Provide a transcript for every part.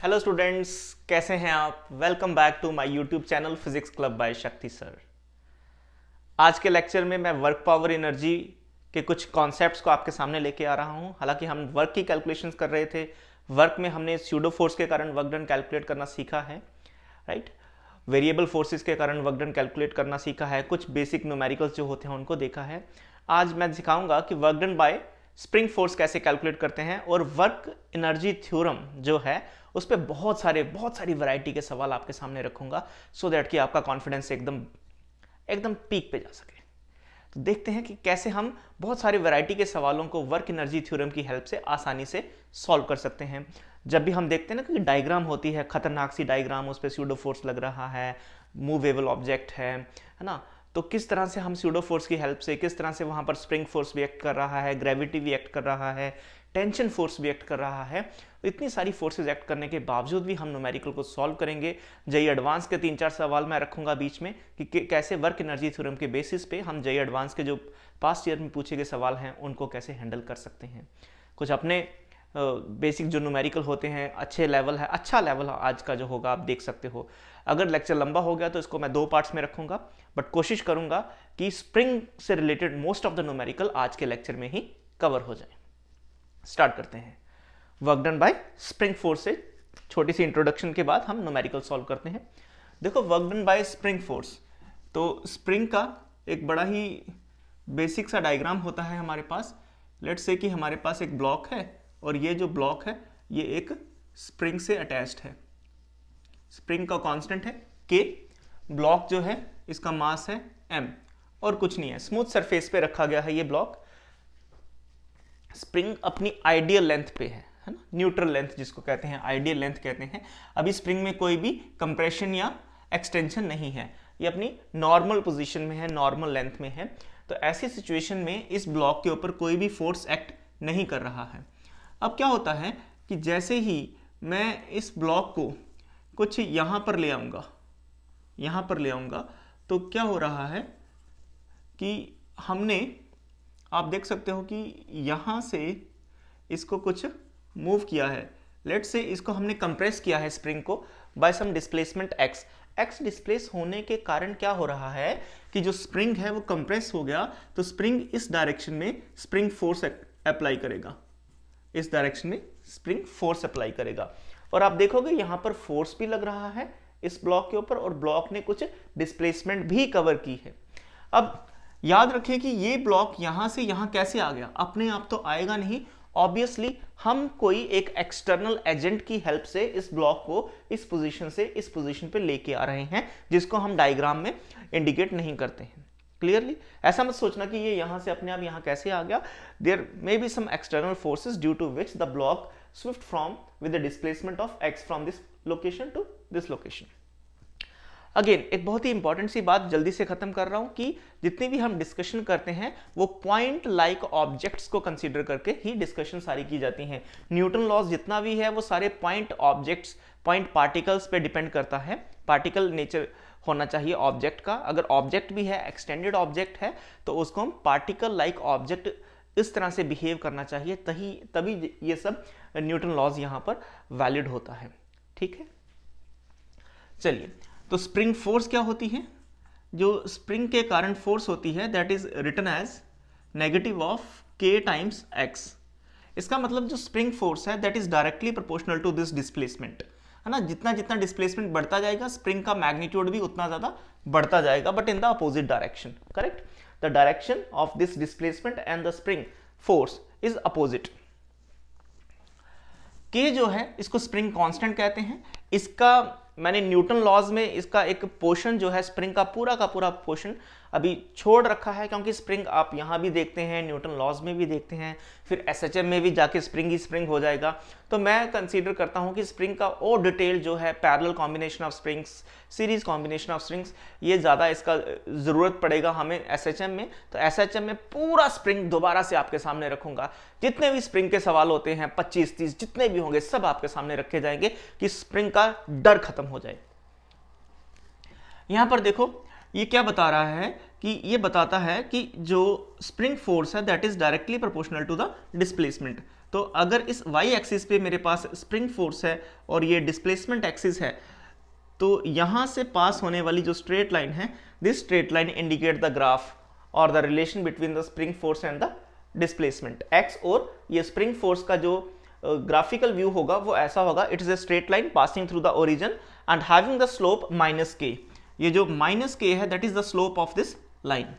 Hello students, कैसे हैं आप। Welcome back to my YouTube channel physics club by Shakti sir. आज के लेक्चर में मैं वर्क पावर एनर्जी के कुछ कॉन्सेप्ट्स को आपके सामने लेके आ रहा हूं। हालांकि हम वर्क की कैलकुलेशंस कर रहे थे, वर्क में हमने स्यूडो फोर्स के कारण वर्क डन कैलकुलेट करना सीखा है, राइट। वेरिएबल फोर्सेस के कारण वर्क डन कैलकुलेट करना सीखा है, कुछ बेसिक न्यूमेरिकल्स जो होते हैं उनको देखा है। आज मैं सिखाऊंगा कि work done by spring force कैसे कैलकुलेट करते हैं, और वर्क एनर्जी थ्योरम जो है उस पर बहुत सारी वैरायटी के सवाल आपके सामने रखूंगा, सो दैट कि आपका कॉन्फिडेंस एकदम पीक पे जा सके। तो देखते हैं कि कैसे हम बहुत सारी वैरायटी के सवालों को वर्क एनर्जी थ्योरम की हेल्प से आसानी से सॉल्व कर सकते हैं। जब भी हम देखते हैं ना कि डायग्राम होती है, खतरनाक सी डायग्राम, उस पर स्यूडो फोर्स लग रहा है, मूवेबल ऑब्जेक्ट है ना, तो किस तरह से हम स्यूडो फोर्स की हेल्प से, किस तरह से वहां पर स्प्रिंग फोर्स भी एक्ट कर रहा है, ग्रेविटी भी एक्ट कर रहा है, टेंशन फोर्स भी एक्ट कर रहा है। तो इतनी सारी फोर्सेज एक्ट करने के बावजूद भी हम न्यूमेरिकल को सॉल्व करेंगे। जेईई एडवांस के 3-4 सवाल मैं रखूंगा बीच में कि कैसे वर्क एनर्जी थ्योरम के बेसिस पे हम जेईई एडवांस के जो पास्ट ईयर में पूछे गए सवाल हैं उनको कैसे हैंडल कर सकते हैं। कुछ अपने बेसिक जो न्यूमेरिकल होते हैं, अच्छे लेवल है, अच्छा लेवल आज का जो होगा आप देख सकते हो। अगर लेक्चर लंबा हो गया तो इसको मैं 2 पार्ट्स में रखूंगा, बट कोशिश करूंगा कि स्प्रिंग से related most of the numerical आज के लेक्चर में ही कवर हो जाए। स्टार्ट करते हैं। Work done by spring force से छोटी सी इंट्रोडक्शन के बाद हम न्यूमेरिकल सॉल्व करते हैं। देखो, work done by spring force, तो स्प्रिंग का एक बड़ा ही बेसिक सा डायग्राम होता है हमारे पास। लेट्स से कि हमारे पास एक ब्लॉक है और ये जो ब्लॉक है ये एक स्प्रिंग से अटैच्ड है। स्प्रिंग का कांस्टेंट है के, ब्लॉक जो है इसका मास है m, और कुछ नहीं है, स्मूथ सरफेस पे रखा गया है ये ब्लॉक। स्प्रिंग अपनी आइडियल लेंथ पे है ना, न्यूट्रल लेंथ जिसको कहते हैं, आइडियल लेंथ कहते हैं। अभी स्प्रिंग में कोई भी कंप्रेशन या एक्सटेंशन नहीं है, ये अपनी नॉर्मल पोजीशन में है, नॉर्मल लेंथ में है। तो ऐसी सिचुएशन में इस ब्लॉक के ऊपर कोई भी फोर्स एक्ट नहीं कर रहा है। अब क्या होता है कि जैसे ही मैं इस ब्लॉक को कुछ यहाँ पर ले आऊँगा, तो क्या हो रहा है कि हमने, आप देख सकते हो कि यहाँ से इसको कुछ मूव किया है। लेट्स से इसको हमने कंप्रेस किया है स्प्रिंग को बाय सम डिस्प्लेसमेंट x डिस्प्लेस होने के कारण क्या हो रहा है कि जो स्प्रिंग है वो कंप्रेस हो गया, तो स्प्रिंग इस डायरेक्शन में स्प्रिंग फोर्स अप्लाई करेगा, इस डायरेक्शन में स्प्रिंग फोर्स अप्लाई करेगा। और आप देखोगे यहां पर फोर्स भी लग रहा है इस ब्लॉक के ऊपर, और ब्लॉक ने कुछ डिस्प्लेसमेंट भी कवर की है। अब याद रखें कि ये ब्लॉक यहां से यहां कैसे आ गया, अपने आप तो आएगा नहीं, ऑब्वियसली हम कोई एक एक्सटर्नल एजेंट की हेल्प से इस ब्लॉक को इस पोजीशन से इस पोजीशन पे लेके आ रहे हैं, जिसको हम डायग्राम में इंडिकेट नहीं करते हैं। क्लियरली ऐसा मत सोचना कि ये यहां से अपने आप यहां कैसे आ गया। There may be some external forces due to which the block swift from with the displacement of x from this location to this location. Again एक बहुत ही इंपॉर्टेंट सी बात जल्दी से खत्म कर रहा हूं कि जितनी भी हम डिस्कशन करते हैं वो पॉइंट लाइक ऑब्जेक्ट्स को कंसीडर करके ही डिस्कशन सारी की जाती हैं। न्यूटन लॉज जितना भी है वो सारे पॉइंट ऑब्जेक्ट्स, पॉइंट पार्टिकल्स पे डिपेंड करता है। पार्टिकल नेचर होना चाहिए ऑब्जेक्ट का। अगर ऑब्जेक्ट भी है, एक्सटेंडेड ऑब्जेक्ट है, तो उसको हम पार्टिकल लाइक ऑब्जेक्ट इस तरह से बिहेव करना चाहिए, तभी ये सब न्यूटन लॉज यहां पर वैलिड होता है। ठीक है, चलिए, तो स्प्रिंग फोर्स क्या होती है, जो स्प्रिंग के कारण फोर्स होती है, that is written as negative of k times x। इसका मतलब जो स्प्रिंग फोर्स है that is directly proportional to this displacement, है ना। जितना जितना डिस्प्लेसमेंट बढ़ता जाएगा स्प्रिंग का मैग्नीट्यूड भी उतना ज्यादा बढ़ता जाएगा, but in the opposite direction. Correct, the direction of this displacement and the spring force is opposite. के जो है इसको स्प्रिंग कांस्टेंट कहते हैं। इसका मैंने न्यूटन लॉज में इसका एक पोर्शन जो है स्प्रिंग का पूरा पोर्शन अभी छोड़ रखा है, क्योंकि स्प्रिंग आप यहां भी देखते हैं, न्यूटन लॉज में भी देखते हैं, फिर एसएचएम में भी जाके स्प्रिंग ही स्प्रिंग हो जाएगा। तो मैं कंसीडर करता हूं कि स्प्रिंग का और डिटेल जो है, parallel combination of springs, series combination of springs, ये ज्यादा इसका जरूरत पड़ेगा हमें एसएचएम में। तो एसएचएम में पूरा स्प्रिंग दोबारा से आपके सामने रखूंगा। जितने भी स्प्रिंग के सवाल होते हैं 25-30 जितने भी होंगे सब आपके सामने रखे जाएंगे कि स्प्रिंग का डर खत्म हो जाए। यहां पर देखो ये क्या बता रहा है कि ये बताता है कि जो स्प्रिंग फोर्स है that is directly proportional to the displacement. तो अगर इस वाई एक्सिस पे मेरे पास स्प्रिंग फोर्स है और ये डिस्प्लेसमेंट एक्सिस है, तो यहां से पास होने वाली जो स्ट्रेट लाइन है, this straight line indicate the graph और the relation between the spring force and the displacement x. और ये स्प्रिंग फोर्स का जो ग्राफिकल व्यू होगा वो ऐसा होगा, it is a straight line passing through the origin and having the slope minus के। ये जो माइनस के है that is the slope of this line.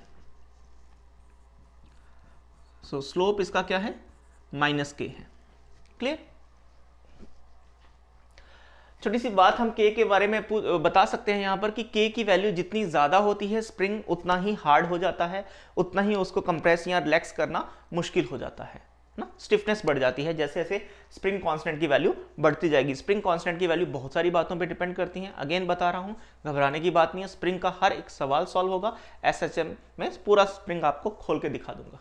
So slope इसका क्या है, माइनस के है। क्लियर? छोटी सी बात हम के बारे में बता सकते हैं यहां पर कि के की वैल्यू जितनी ज्यादा होती है स्प्रिंग उतना ही हार्ड हो जाता है, उतना ही उसको कंप्रेस या रिलैक्स करना मुश्किल हो जाता है ना, स्टिफनेस बढ़ जाती है जैसे जैसे स्प्रिंग कांस्टेंट की वैल्यू बढ़ती जाएगी। स्प्रिंग कांस्टेंट की वैल्यू बहुत सारी बातों पे डिपेंड करती हैं, अगेन बता रहा हूं, घबराने की बात नहीं है, स्प्रिंग का हर एक सवाल सॉल्व होगा, एसएचएम में पूरा स्प्रिंग आपको खोल के दिखा दूंगा।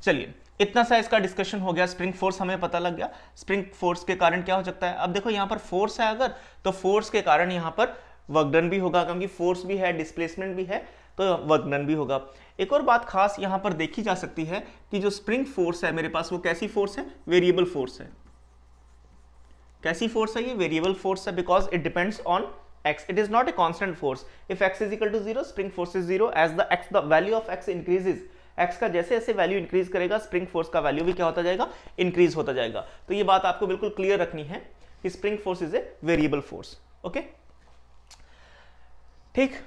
चलिए, इतना सा इसका डिस्कशन हो गया। स्प्रिंग फोर्स हमें पता लग गया, स्प्रिंग फोर्स के कारण क्या हो सकता है। अब देखो यहाँ पर फोर्स है अगर, तो फोर्स के कारण यहाँ पर वर्क डन भी होगा, क्योंकि फोर्स भी है, डिस्प्लेसमेंट भी है, तो वर्क डन भी होगा। एक और बात खास यहाँ पर देखी जा सकती है कि जो स्प्रिंग फोर्स है मेरे पास, वो कैसी फोर्स है, वेरिएबल फोर्स है। कैसी फोर्स है ये, वेरिएबल फोर्स है, because it depends on x. It is not a constant force. If x is equal to 0, spring force is 0. As the value of x increases, x का जैसे जैसे value increase करेगा spring force का value भी क्या होता जाएगा, increase होता जाएगा। तो ये बात आपको बिल्कुल क्लियर रखनी है कि spring force is a variable force. Okay, ठीक।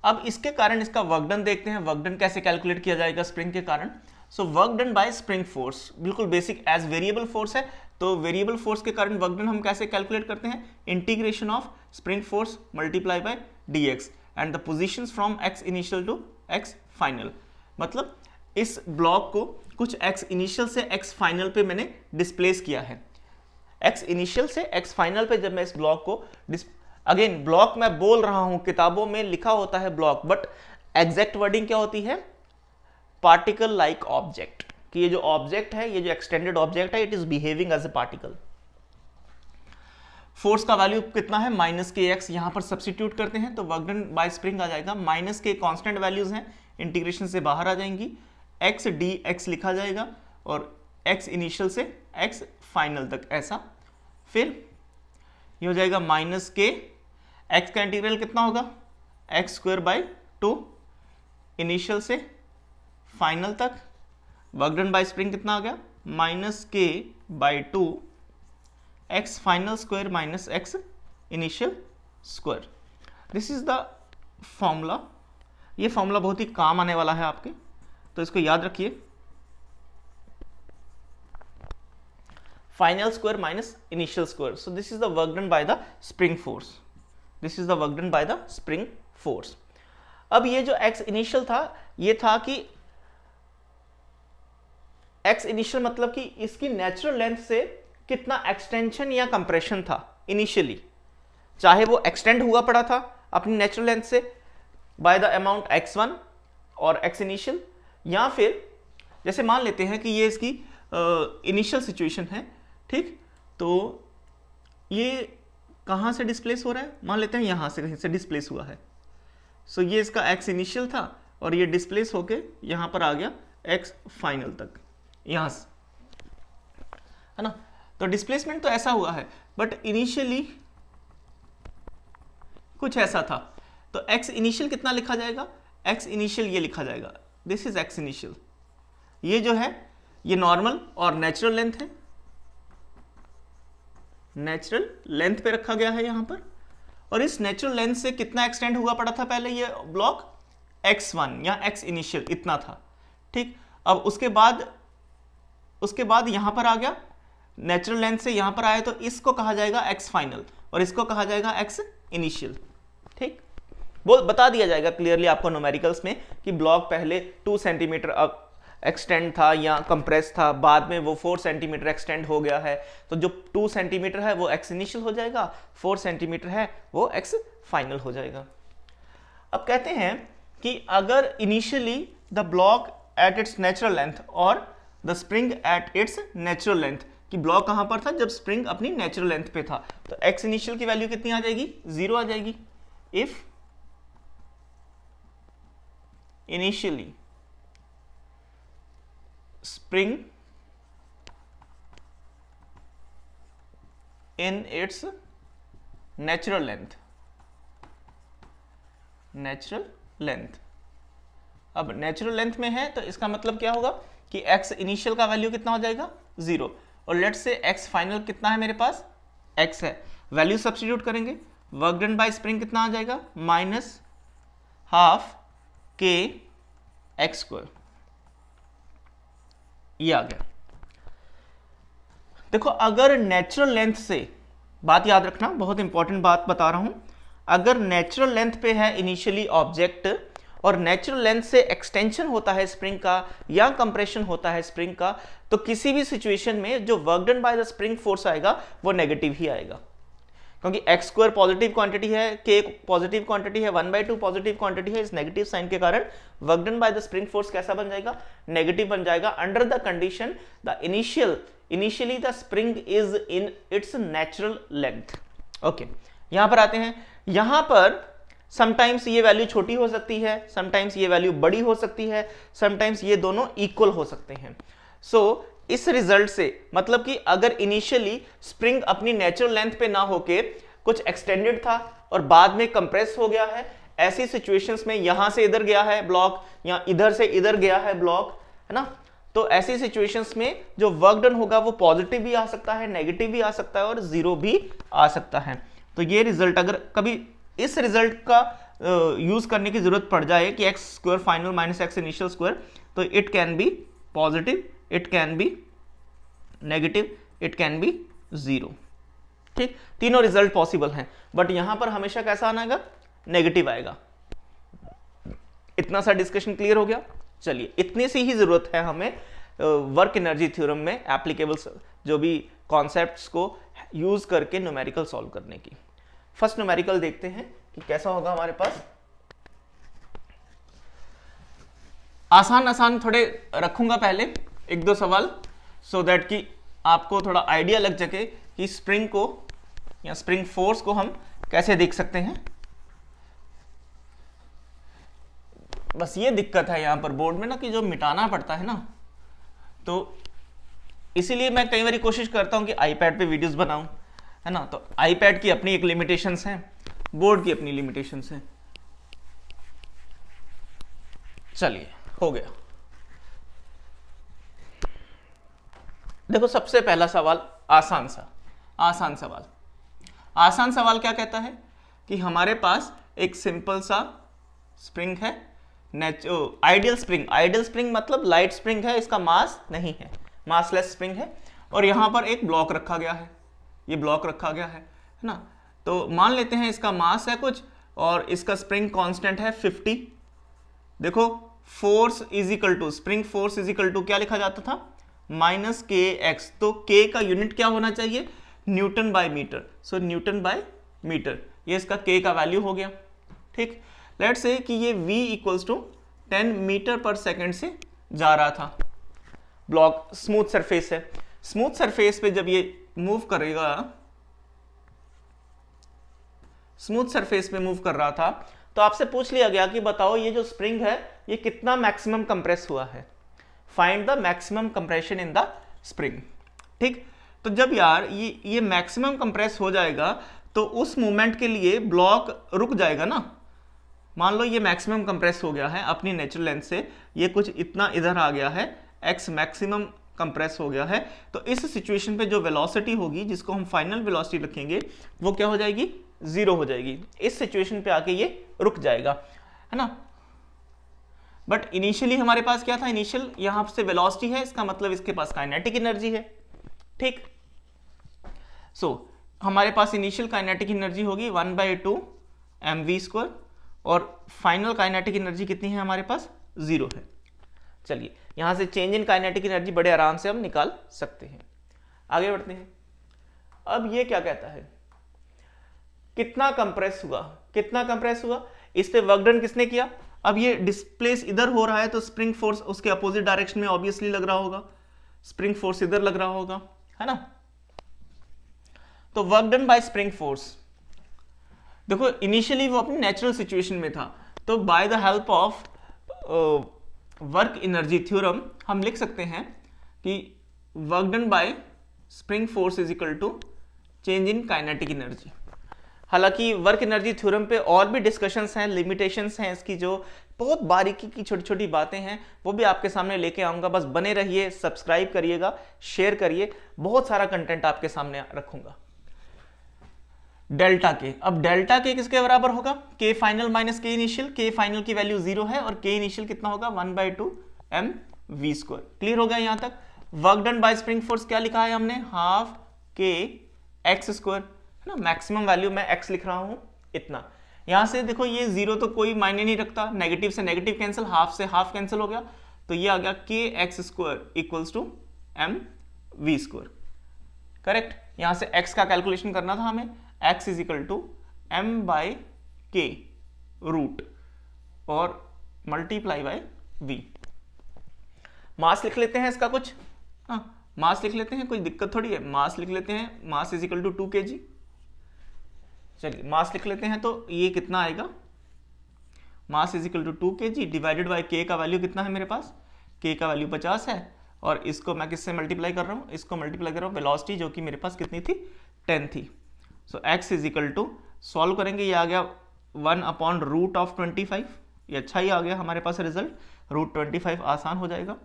अब इसके कारण इसका वर्क डन देखते हैं, वर्क डन कैसे कैलकुलेट किया जाएगा स्प्रिंग के कारण। सो work done by spring force बिल्कुल बेसिक, एज वेरिएबल फोर्स है तो वेरिएबल फोर्स के कारण वर्क डन हम कैसे कैलकुलेट करते हैं, integration of spring force multiply by dx and the positions from x initial to x final. मतलब इस ब्लॉक को कुछ x इनिशियल से x फाइनल पे मैंने डिस्प्लेस किया है। x इनिशियल से x फाइनल पे जब मैं इस ब्लॉक को अगेन ब्लॉक मैं बोल रहा हूं, किताबों में लिखा होता है ब्लॉक, बट एग्जैक्ट वर्डिंग क्या होती है, पार्टिकल लाइक ऑब्जेक्ट, कि ये जो ऑब्जेक्ट है, ये जो एक्सटेंडेड ऑब्जेक्ट है, it is behaving as a particle. Force का वैल्यू कितना है, माइनस के एक्स, यहां पर सब्सटीट्यूट करते हैं तो वर्क डन बाय स्प्रिंग आ जाएगा। माइनस के कांस्टेंट वैल्यूज हैं, इंटीग्रेशन से बाहर आ जाएंगी, एक्स डी एक्स लिखा जाएगा और एक्स इनिशियल से एक्स फाइनल तक ऐसा। फिर ये हो जाएगा माइनस के एक्स का इंटीग्रल कितना होगा, एक्स स्क्वायर बाय 2 इनिशियल से फाइनल तक। वर्क डन बाय स्प्रिंग कितना आ गया, minus k by 2 x final square minus x initial square. This is the formula. ये फॉर्मूला बहुत ही काम आने वाला है आपके, तो इसको याद रखिए, final square minus initial square. So this is the work done by the spring force, this is the work done by the spring force. अब ये जो एक्स इनिशियल था, ये था कि एक्स इनिशियल मतलब कि इसकी नेचुरल लेंथ से कितना एक्सटेंशन या कंप्रेशन था इनिशियली, चाहे वो एक्सटेंड हुआ पड़ा था अपनी नेचुरल लेंथ से बाय द अमाउंट x1 और x इनिशियल, या फिर जैसे मान लेते हैं कि ये इसकी इनिशियल सिचुएशन है, ठीक, तो ये कहाँ से डिस्प्लेस हो रहा है, मान लेते हैं यहाँ से कहीं से डिस्प्लेस हुआ है। सो ये इसका x इनिशियल था और ये डिस्प्लेस होके यहाँ पर आ गया x फाइनल तक, यहाँ से, है ना। तो डिस्प्लेसमेंट तो ऐसा हुआ है, बट इनिशियली कुछ ऐसा था। तो x इनिशियल कितना लिखा जाएगा, x इनिशियल ये लिखा जाएगा, दिस इज x इनिशियल। ये जो है ये नॉर्मल और नेचुरल लेंथ है, नेचुरल लेंथ पे रखा गया है यहां पर, और इस नेचुरल लेंथ से कितना एक्सटेंड हुआ पड़ा था पहले ये ब्लॉक, x1 या x इनिशियल इतना था, ठीक। अब उसके बाद यहां पर आ गया, नेचुरल लेंथ से यहां पर आया तो इसको कहा जाएगा x फाइनल और इसको कहा जाएगा x इनिशियल, ठीक। बता दिया जाएगा क्लियरली आपको न्यूमेरिकल्स में कि ब्लॉक पहले 2 सेंटीमीटर एक्सटेंड था या कंप्रेस था, बाद में वो 4 सेंटीमीटर एक्सटेंड हो गया है, तो जो 2 सेंटीमीटर है वो x इनिशियल हो जाएगा, 4 सेंटीमीटर है वो x फाइनल हो जाएगा। अब कहते हैं कि अगर initially the block at its natural length और the spring at its natural length, कि ब्लॉक कहां पर था जब स्प्रिंग अपनी नेचुरल लेंथ पे था, तो x इनिशियल की वैल्यू कितनी आ जाएगी, 0 आ जाएगी। If initially spring in its natural length, natural length. अब नेचुरल लेंथ में है तो इसका मतलब क्या होगा कि x इनिशियल का वैल्यू कितना हो जाएगा 0, और लेट्स से x फाइनल कितना है मेरे पास x है, वैल्यू सब्स्टिट्यूट करेंगे, वर्क डन बाय स्प्रिंग कितना आ जाएगा -12 k x², ये आ गया। देखो अगर नेचुरल लेंथ से, बात याद रखना बहुत इंपॉर्टेंट बात बता रहा हूं, अगर नेचुरल लेंथ पे है इनिशियली ऑब्जेक्ट और नेचुरल लेंथ से एक्सटेंशन होता है स्प्रिंग का या कंप्रेशन होता है स्प्रिंग का, तो किसी भी सिचुएशन में जो work done by the spring force आएगा वो नेगेटिव ही आएगा, क्योंकि x² पॉजिटिव क्वांटिटी है, k पॉजिटिव क्वांटिटी है, 1/2 पॉजिटिव क्वांटिटी है, इस नेगेटिव साइन के कारण work done by the spring force कैसा बन जाएगा, नेगेटिव बन जाएगा, under the condition the initially the spring is in its natural length. Okay, यहां पर आते हैं, यहां पर समटाइम्स ये वैल्यू छोटी हो सकती है, समटाइम्स ये वैल्यू बड़ी हो सकती है, समटाइम्स ये दोनों इक्वल हो सकते हैं। सो इस रिजल्ट से मतलब कि अगर इनिशियली स्प्रिंग अपनी नेचुरल लेंथ पे ना होके कुछ एक्सटेंडेड था और बाद में कंप्रेस हो गया है, ऐसी सिचुएशंस में यहां से इधर गया है ब्लॉक या इधर से इधर गया है ब्लॉक, है ना, तो ऐसी सिचुएशंस में जो वर्क डन होगा वो पॉजिटिव भी आ सकता है, नेगेटिव भी आ सकता है और 0 भी आ सकता है। तो ये रिजल्ट अगर कभी इस रिजल्ट का यूज करने की जरूरत पड़ जाए कि x² final minus x initial square, तो it can be positive, it can be negative, it can be 0। ठीक, तीनों रिजल्ट पॉसिबल हैं, बट यहां पर हमेशा कैसा आना, नेगेटिव आएगा। इतना सा डिस्कशन क्लियर हो गया। चलिए, इतनी सी ही जरूरत है हमें वर्क एनर्जी थ्योरम में एप्लीकेबल जो भी कॉन्सेप्ट्स को यूज करके न्यूमेरिकल सॉल्व करने की। फर्स्ट न्यूमेरिकल देखते हैं कि कैसा होगा हमारे पास। आसान आसान थोड़े रखूंगा पहले, 1-2 सवाल, सो दैट कि आपको थोड़ा आइडिया लग सके कि स्प्रिंग को या स्प्रिंग फोर्स को हम कैसे देख सकते हैं। बस ये दिक्कत है यहां पर बोर्ड में ना कि जो मिटाना पड़ता है ना, तो इसीलिए मैं कई बार कोशिश करता हूं कि आईपैड पे वीडियोस बनाऊं, है ना, तो आईपैड की अपनी एक लिमिटेशंस हैं, बोर्ड की अपनी लिमिटेशंस हैं। चलिए, हो गया। देखो सबसे पहला सवाल आसान सवाल। आसान सवाल क्या कहता है कि हमारे पास एक सिंपल सा स्प्रिंग है, आइडियल स्प्रिंग मतलब लाइट स्प्रिंग है, इसका मास नहीं है, मासलेस स्प्रिंग है, और यहां पर एक ब्लॉक रखा गया है, ये ब्लॉक रखा गया है ना। तो मान लेते हैं इसका मास है कुछ और इसका स्प्रिंग कांस्टेंट है 50। देखो force is equal to, spring force is equal to क्या लिखा जाता था, -kx, तो k का यूनिट क्या होना चाहिए, newton by metre, so newton by metre, ये इसका k का वैल्यू हो गया। ठीक, लेट्स से कि ये v इक्वल्स टू 10 मीटर पर सेकेंड से जा रहा था, ब्लॉक स्मूथ सरफेस है, स्मूथ सरफेस पे जब ये मूव करेगा, स्मूथ सरफेस पे मूव कर रहा था, तो आपसे पूछ लिया गया कि बताओ ये जो स्प्रिंग है ये कितना मैक्सिमम कंप्रेस हुआ है, find the maximum compression in the spring. ठीक, तो जब यार ये मैक्सिमम कंप्रेस हो जाएगा तो उस मोमेंट के लिए ब्लॉक रुक जाएगा ना। मान लो ये मैक्सिमम कंप्रेस हो गया है अपनी नेचुरल लेंथ से, ये कुछ इतना इधर आ गया है, x मैक्सिमम कंप्रेस हो गया है, तो इस सिचुएशन पे जो वेलोसिटी होगी जिसको हम फाइनल वेलोसिटी रखेंगे वो क्या हो जाएगी, 0 हो जाएगी। इस सिचुएशन पे आके ये रुक जाएगा, है ना। बट इनिशियली हमारे पास क्या था, इनिशियल यहां से वेलोसिटी है, इसका मतलब इसके पास काइनेटिक एनर्जी है। ठीक, सो हमारे पास इनिशियल काइनेटिक एनर्जी होगी 1/2 mv², और फाइनल काइनेटिक एनर्जी कितनी है हमारे पास, 0 है। चलिए, यहां से चेंज इन काइनेटिक एनर्जी बड़े आराम से हम निकाल सकते हैं। आगे बढ़ते हैं। अब ये क्या कहता है, कितना कंप्रेस हुआ, इस पे वर्क डन किसने किया। अब ये डिस्प्लेस इधर हो रहा है तो स्प्रिंग फोर्स उसके अपोजिट डायरेक्शन में ऑब्वियसली लग रहा होगा, स्प्रिंग फोर्स इधर लग रहा होगा, है ना। तो work done by spring force, देखो इनिशियली वो अपनी नेचुरल सिचुएशन में था, तो by the help of work energy theorem हम लिख सकते हैं कि work done by spring force is equal to change in kinetic energy. हालांकि वर्क एनर्जी थ्योरम पे और भी डिस्कशंस हैं, लिमिटेशंस हैं इसकी, जो बहुत बारीकी की छोटी छोटी बातें हैं वो भी आपके सामने लेके आऊंगा। बस बने रहिए, सब्सक्राइब करिएगा, शेयर करिए, बहुत सारा कंटेंट आपके सामने रखूंगा। डेल्टा के, अब डेल्टा के किसके बराबर होगा? के फाइनल माइनस के इनिशियल। के फाइनल की वैल्यू 0 है और के इनिशियल कितना होगा? 1/2 mv²। क्लियर हो गया यहां तक? Work done by spring force क्या लिखा है हमने? हाफ के x², है ना। मैक्सिमम वैल्यू मैं x लिख रहा हूं इतना। यहां से देखो ये 0 तो कोई मायने नहीं रखता, नेगेटिव से नेगेटिव कैंसिल, हाफ से हाफ कैंसिल हो गया, तो ये आ गया kx² equals to mv²। Correct. यहां से x का कैलकुलेशन करना था हमें, x is equal to m/k root और मल्टीप्लाई बाय v। मास लिख लेते हैं इसका कुछ, मास लिख लेते हैं, कोई दिक्कत थोड़ी है। मास लिख लेते हैं, mass is equal to 2 kg। चलिए मास लिख लेते हैं, तो ये कितना आएगा? Mass is equal to 2 kg divided by k का वैल्यू कितना है मेरे पास? k का वैल्यू 50 है और इसको मैं किससे मल्टीप्लाई कर रहा हूँ? इसको मल्टीप्लाई कर रहा हूँ वेलोसिटी, जो कि मेरे पास कितनी थी? 10 थी। So x is equal to, solve करेंगे, ये आ गया 1/√25। ये अच्छा ही आ गया हमारे पास रिजल्ट, √25 आसान हो जाएगा।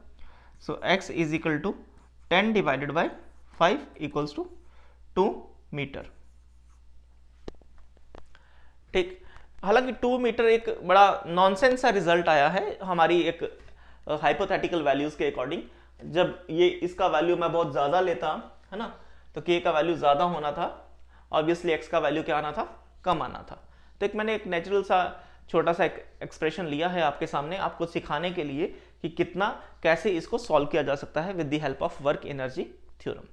So x is equal to 10 divided by 5 equals to 2 metre. ठीक। हालांकि 2 मीटर एक बड़ा नॉनसेंस सा रिजल्ट आया है हमारी एक हाइपोथेटिकल वैल्यूज के अकॉर्डिंग। जब ये इसका वैल्यू मैं बहुत ज्यादा लेता, है ना, तो k का वैल्यू ज्यादा होना था, ऑब्वियसली x का वैल्यू क्या आना था? कम आना था। तो एक मैंने एक नेचुरल सा छोटा सा एक्सप्रेशन लिया है आपके सामने, आपको सिखाने के लिए कि कितना कैसे इसको सॉल्व किया जा सकता है with the help of work energy theorem.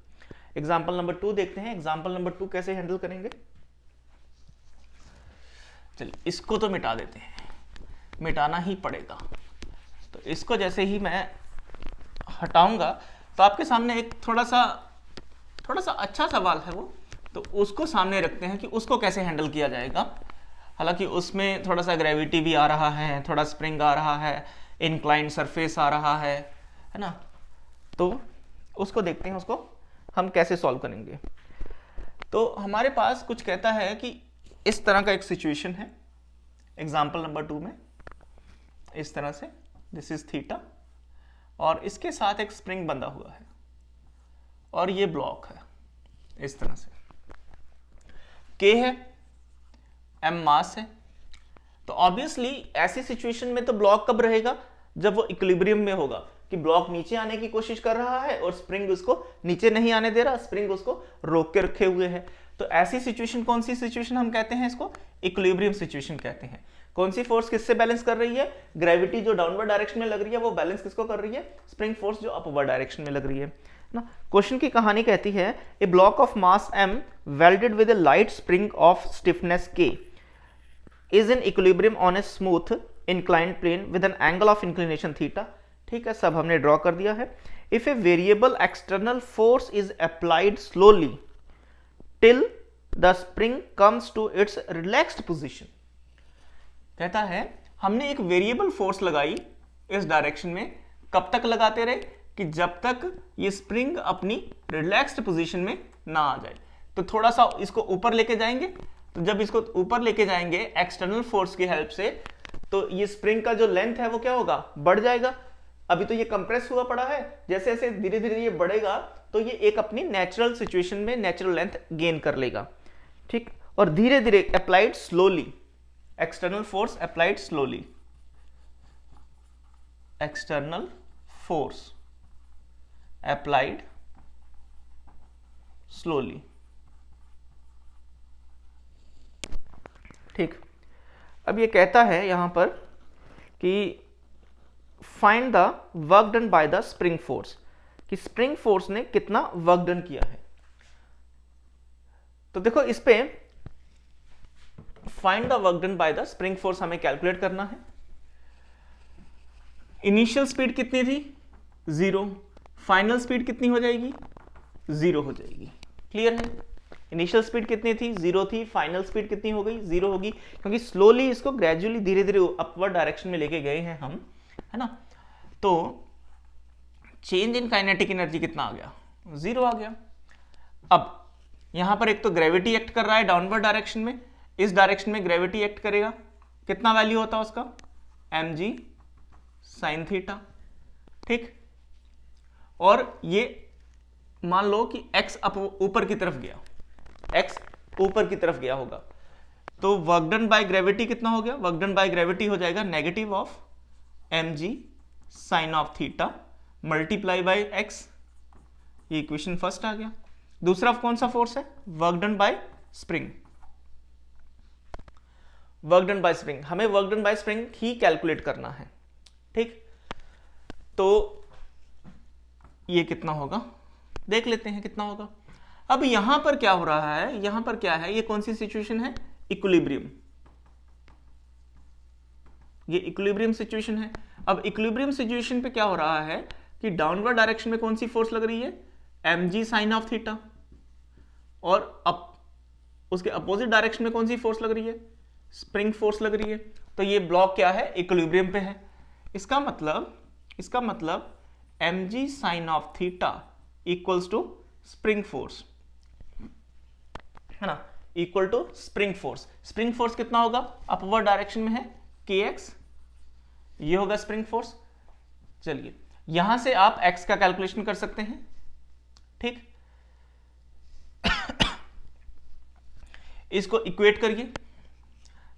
Example number 2 देखते हैं। एग्जाम्पल नंबर 2 कैसे हैंडल करेंगे? चलिए इसको तो मिटा देते हैं, मिटाना ही पड़ेगा। तो इसको जैसे ही मैं हटाऊंगा तो आपके सामने एक थोड़ा सा अच्छा सवाल है वो, तो उसको सामने रखते हैं कि उसको कैसे हैंडल किया जाएगा। हालांकि उसमें थोड़ा सा ग्रेविटी भी आ रहा है, थोड़ा स्प्रिंग आ रहा है, इंक्लाइंड सरफेस आ रहा है ना, तो उसको देखते हैं, उसको हम कैसे सॉल्व करेंगे। तो हमारे पास कुछ कहता है कि इस तरह का एक सिचुएशन है एग्जाम्पल नंबर 2 में, इस तरह से, दिस इज थीटा, और इसके साथ एक स्प्रिंग बंधा हुआ है और ये ब्लॉक है इस तरह से। K है, M मास है। तो ऑब्वियसली ऐसी सिचुएशन में तो ब्लॉक कब रहेगा? जब वो इक्विलिब्रियम में होगा, कि ब्लॉक नीचे आने की कोशिश कर रहा है और स्प्रिंग उसको नीचे नहीं आने दे रहा, स्प्रिंग उसको रोक के रखे हुए है। तो ऐसी सिचुएशन, कौन सी सिचुएशन हम कहते हैं? इसको इक्विलिब्रियम सिचुएशन कहते हैं। कौन सी फोर्स किससे बैलेंस कर रही है? ग्रेविटी जो डाउनवर्ड डायरेक्शन में लग रही है वो बैलेंस किसको कर रही है? स्प्रिंग फोर्स जो अपवर्ड डायरेक्शन में लग रही है ना। क्वेश्चन की कहानी कहती है, a block of mass m welded with a light spring of stiffness k is in equilibrium on a smooth inclined plane with an angle of inclination theta। ठीक है, सब हमने ड्रॉ कर दिया है। If a variable external force is applied slowly till the spring comes to its relaxed position। कहता है हमने एक वेरिएबल फोर्स लगाई इस डायरेक्शन में, कब तक लगाते रहे? कि जब तक ये स्प्रिंग अपनी रिलैक्स्ड पोजीशन में ना आ जाए। तो थोड़ा सा इसको ऊपर लेके जाएंगे, तो जब इसको ऊपर लेके जाएंगे एक्सटर्नल फोर्स की हेल्प से, तो ये स्प्रिंग का जो लेंथ है वो क्या होगा? बढ़ जाएगा। अभी तो ये कंप्रेस हुआ पड़ा है, जैसे जैसे धीरे धीरे ये बढ़ेगा तो ये एक अपनी नेचुरल सिचुएशन में नेचुरल लेंथ गेन कर लेगा। ठीक, और धीरे धीरे applied slowly, external force applied slowly, external force applied slowly. ठीक, अब ये कहता है यहां पर कि find the work done by the spring force, कि स्प्रिंग फोर्स ने कितना वर्क डन किया है। तो देखो इस पे find the work done by the spring force हमें कैलकुलेट करना है। इनिशियल स्पीड कितनी थी? 0। फाइनल स्पीड कितनी हो जाएगी? 0 हो जाएगी। क्लियर है? इनिशियल स्पीड कितनी थी? 0 थी। फाइनल स्पीड कितनी हो गई? 0 होगी, क्योंकि स्लोली इसको ग्रेजुअली धीरे धीरे अपवर्ड डायरेक्शन में लेके गए हैं हम, है ना। तो चेंज इन काइनेटिक एनर्जी कितना आ गया? 0 आ गया। अब यहां पर एक तो ग्रेविटी एक्ट कर रहा है डाउनवर्ड डायरेक्शन में, इस डायरेक्शन में ग्रेविटी एक्ट करेगा, कितना वैल्यू होता है उसका, mg sin थीटा, ठीक। और ये मान लो कि x ऊपर की तरफ गया, x ऊपर की तरफ गया होगा, तो वर्क डन बाय ग्रेविटी कितना हो गया, वर्क डन बाय ग्रेविटी हो जाएगा negative of mg sine of theta multiply by x। ये इक्वेशन फर्स्ट आ गया। दूसरा कौन सा फोर्स है, work done by spring. Work done by spring, हमें वर्क डन बाय स्प्रिंग ही कैलकुलेट करना है, ठीक। तो ये कितना होगा देख लेते हैं कितना होगा। अब यहां पर क्या हो रहा है, यहां पर क्या है, ये कौन सी सिचुएशन है, इक्विलिब्रियम, ये इक्विलिब्रियम सिचुएशन है। अब इक्विलिब्रियम सिचुएशन पे क्या हो रहा है कि डाउनवर्ड डायरेक्शन में कौन सी फोर्स लग रही है, mg साइन ऑफ थीटा, और अब उसके अपोजिट डायरेक्शन में कौन सी फोर्स लग रही है, स्प्रिंग फोर्स लग रही है। तो ये ब्लॉक क्या है, इक्विलिब्रियम पे है। इसका मतलब mg sine of theta equals to spring force, है ना, equal to spring force. Spring force कितना होगा, अपवर्ड डायरेक्शन में है kx, ये होगा स्प्रिंग फोर्स। चलिए यहां से आप x का कैलकुलेशन कर सकते हैं, ठीक। इसको इक्वेट करिए,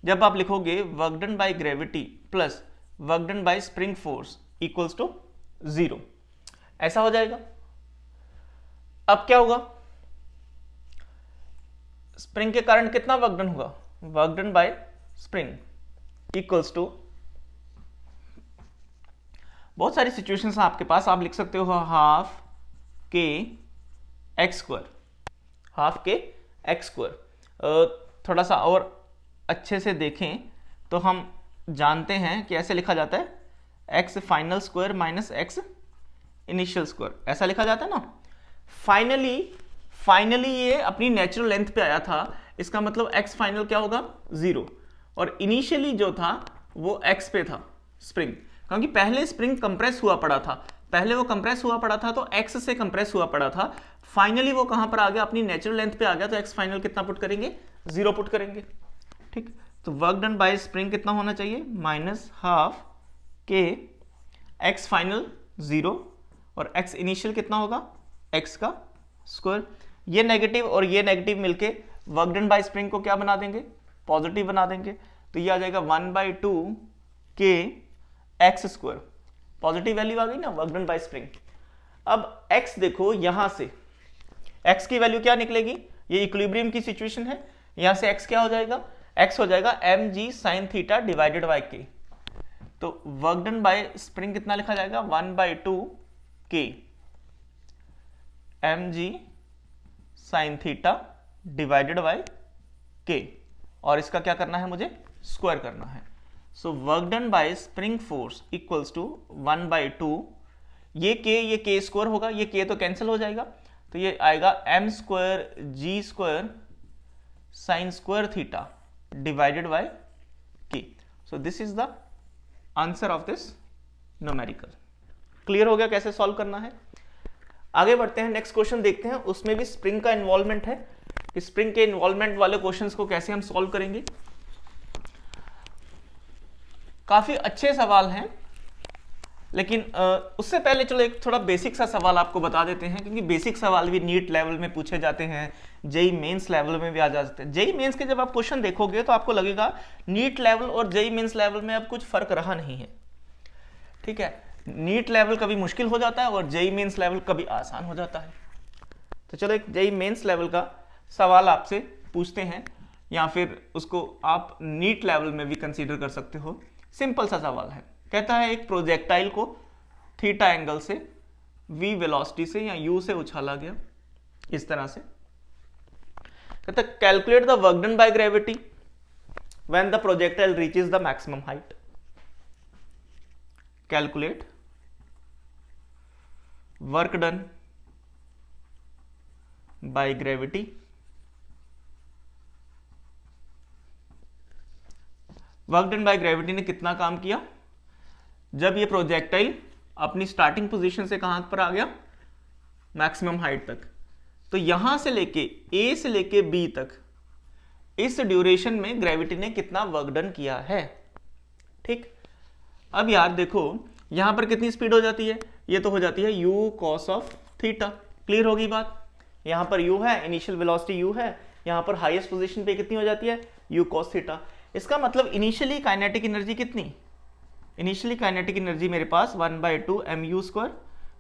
जब आप लिखोगे work done by gravity plus work done by spring force equals to 0, ऐसा हो जाएगा। अब क्या होगा, स्प्रिंग के कारण कितना वर्क डन होगा, work done by spring equals to, बहुत सारी सिचुएशंस हैं आपके पास, आप लिख सकते हो हाफ के एक्स स्क्वायर, हाफ के एक्स स्क्वायर। थोड़ा सा और अच्छे से देखें तो हम जानते हैं कि ऐसे लिखा जाता है, x final square minus x initial square, ऐसा लिखा जाता है ना। फाइनली ये अपनी नेचुरल लेंथ पे आया था, इसका मतलब एक्स फाइनल क्या होगा, 0, और इनिशियली जो था वो एक्स पे था स्प्रिंग, क्योंकि पहले स्प्रिंग कंप्रेस हुआ पड़ा था, पहले वो कंप्रेस हुआ पड़ा था तो एक्स से कंप्रेस हुआ पड़ा था। फाइनली वो कहां पर आ गया, अपनी नेचुरल लेंथ पे आ गया, तो एक्स फाइनल कितना पुट करेंगे, 0 पुट करेंगे, ठीक। तो वर्क डन बाय स्प्रिंग कितना होना चाहिए, माइनस हाफ के एक्स फाइनल 0 और एक्स इनिशियल कितना होगा, एक्स का स्क्वायर। ये नेगेटिव और ये नेगेटिव मिलके वर्क डन बाय स्प्रिंग को क्या बना देंगे, पॉजिटिव बना देंगे। तो ये आ जाएगा 1/2 के एक्स स्क्वायर, पॉजिटिव वैल्यू आ गई ना वर्क डन बाय स्प्रिंग। अब x देखो, यहां से x की वैल्यू क्या निकलेगी, ये इक्विलिब्रियम की सिचुएशन है, यहां से x क्या हो जाएगा, x हो जाएगा mg sine theta divided by k। तो वर्क डन बाय स्प्रिंग कितना लिखा जाएगा, 1/2 k mg sine theta divided by k, और इसका क्या करना है, मुझे स्क्वायर करना है। So work done by spring force equals to 1/2, ये k स्क्वायर होगा, ये k तो कैंसिल हो जाएगा, तो ये आएगा m square g square sine square theta divided by k। So this is the answer of this numerical. Clear हो गया कैसे सॉल्व करना है। आगे बढ़ते हैं, नेक्स्ट क्वेश्चन देखते हैं, उसमें भी स्प्रिंग का इन्वॉल्वमेंट है, कि स्प्रिंग के इन्वॉल्वमेंट वाले क्वेश्चंस को कैसे हम सॉल्व करेंगे। काफी अच्छे सवाल हैं, लेकिन उससे पहले चलो एक थोड़ा बेसिक सा सवाल आपको बता देते हैं, क्योंकि बेसिक सवाल भी नीट लेवल में पूछे जाते हैं, जेई मेंस लेवल में भी आ जाते हैं। जेई मेंस के जब आप क्वेश्चन देखोगे तो आपको लगेगा नीट लेवल और जेई मेंस लेवल में अब कुछ फर्क रहा नहीं है, ठीक है। नीट लेवल कभी मुश्किल हो जाता है और जेई मेंस लेवल कभी आसान हो जाता है। तो चलो एक जेई मेंस लेवल का सवाल आपसे पूछते हैं, या फिर उसको आप नीट लेवल में भी कंसीडर कर सकते हो। सिंपल सा सवाल है, कहता है एक प्रोजेक्टाइल को थीटा एंगल से v वेलोसिटी से या u से उछाला गया, इस तरह से। कहता है calculate the work done by gravity when the projectile reaches the maximum height. Calculate work done by gravity work done by gravity ने कितना काम किया जब ये प्रोजेक्टाइल अपनी स्टार्टिंग पोजीशन से कहां पर आ गया, मैक्सिमम हाइट तक। तो यहां से लेके ए से लेके बी तक इस ड्यूरेशन में ग्रेविटी ने कितना वर्क डन किया है। ठीक, अब यार देखो यहां पर कितनी स्पीड हो जाती है, ये तो हो जाती है u cos of theta. Clear होगी बात, यहां पर u है, इनिशियल वेलोसिटी u है, यहां पर हाईएस्ट पोजीशन पे कितनी हो जाती है u cos थीटा। इसका मतलब इनिशियली काइनेटिक एनर्जी कितनी, इनिशियली काइनेटिक एनर्जी मेरे पास 1/2 mu²।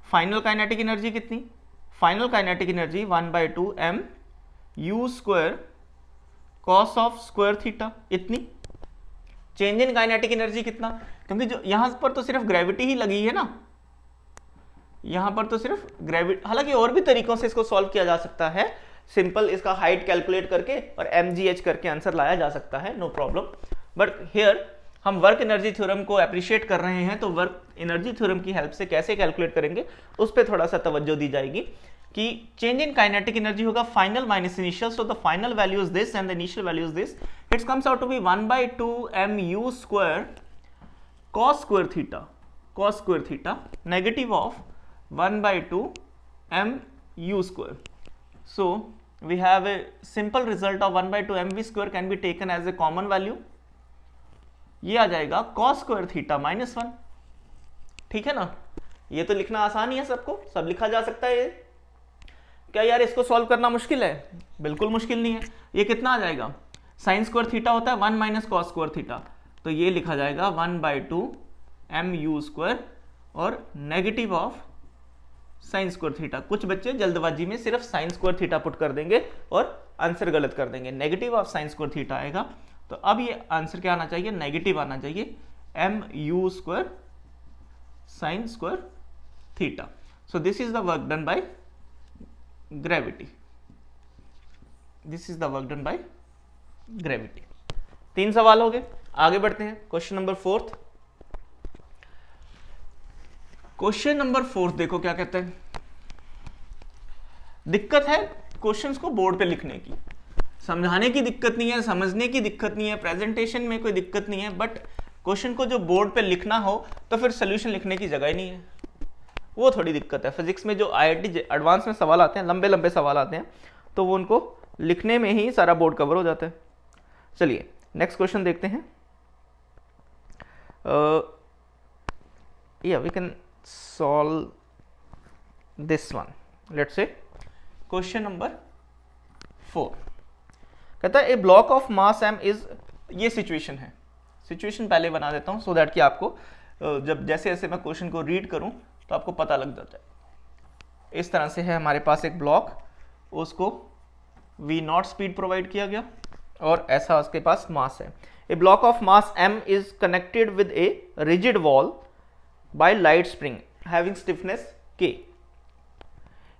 फाइनल काइनेटिक एनर्जी कितनी, final kinetic energy 1/2 mu² cos of square theta. इतनी चेंज इन काइनेटिक एनर्जी कितना, क्योंकि जो यहां पर तो सिर्फ ग्रेविटी ही लगी है ना, यहां पर तो सिर्फ ग्रेविटी। हालांकि और भी तरीकों से इसको सॉल्व किया जा सकता है, सिंपल इसका हाइट कैलकुलेट करके और mgh करके आंसर लाया जा सकता है, नो प्रॉब्लम। बट हियर हम वर्क एनर्जी थ्योरम को अप्रिशिएट कर रहे हैं, तो वर्क एनर्जी थ्योरम की हेल्प से कैसे कैलकुलेट करेंगे उस पर थोड़ा सा तवज्जो दी जाएगी कि चेंज इन काइनेटिक एनर्जी होगा final minus initial, so the final value is this and the initial value is this. It comes out to be 1/2 mu² cos square theta, cos square theta negative of 1/2 mu²। So we have a simple result of 1/2 mv² can be taken as a common value। ये आ जाएगा cos square theta -1। ठीक है ना, ये तो लिखना आसान ही है, सबको सब लिखा जा सकता है। ये क्या यार इसको सॉल्व करना मुश्किल है, बिल्कुल मुश्किल नहीं है। ये कितना आ जाएगा, साइन स्क्वायर थीटा होता है 1 माइनस कॉस स्क्वायर थीटा, तो ये लिखा जाएगा 1/2 mu² और negative of sine square theta. कुछ बच्चे जल्दबाजी में सिर्फ साइन स्क्वायर थीटा पुट कर देंगे और आंसर गलत कर देंगे, negative of sine square theta आएगा। तो अब ये आंसर क्या आना चाहिए, नेगेटिव आना चाहिए mu² sine square theta. So this is the work done by gravity, this is the work done by gravity. 3 सवाल हो गए, आगे बढ़ते हैं। Question number 4। क्वेश्चन नंबर 4 देखो क्या कहते हैं। दिक्कत है क्वेश्चंस को बोर्ड पे लिखने की, समझाने की दिक्कत नहीं है, समझने की दिक्कत नहीं है, प्रेजेंटेशन में कोई दिक्कत नहीं है, बट क्वेश्चन को जो बोर्ड पे लिखना हो तो फिर सोल्यूशन लिखने की जगह ही नहीं है, वो थोड़ी दिक्कत है। फिजिक्स में जो IIT एडवांस में सवाल आते हैं, लंबे लंबे सवाल आते हैं, तो वो उनको लिखने में ही सारा बोर्ड कवर हो जाता है। चलिए नेक्स्ट क्वेश्चन देखते हैं। We can solve this one. Let's say question number 4 कहता है a block of mass m is, ये सिचुएशन है, सिचुएशन पहले बना देता हूं सो दैट कि आपको जब जैसे जैसे मैं क्वेश्चन को रीड करूं तो आपको पता लग जाता है। इस तरह से है हमारे पास एक ब्लॉक, उसको v0 स्पीड प्रोवाइड किया गया और ऐसा उसके पास मास है। A block of mass m is connected with a rigid wall by light spring having stiffness k।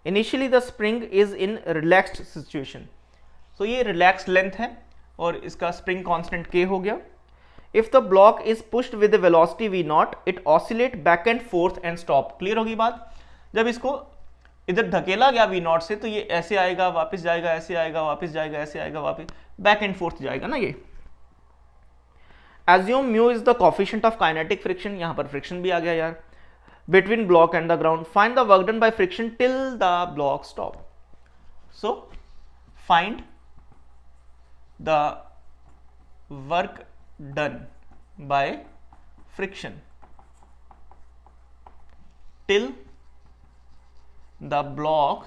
Initially the spring is in relaxed situation, so ये रिलैक्स्ड लेंथ है और इसका स्प्रिंग कांस्टेंट k हो गया। If the block is pushed with the velocity v0 it oscillate back and fourth and stop. Clear होगी बात, जब इसको इधर धकेला गया v0 से तो ये ऐसे आएगा, वापस जाएगा, ऐसे आएगा, वापस जाएगा, ऐसे आएगा, वापस बैक एंड फोर्थ जाएगा ना ये। Assume mu is the coefficient of kinetic friction, यहां पर फ्रिक्शन भी आ गया यार, between block and the ground. Find the work done by friction till the block stop. So find the work done by friction till the block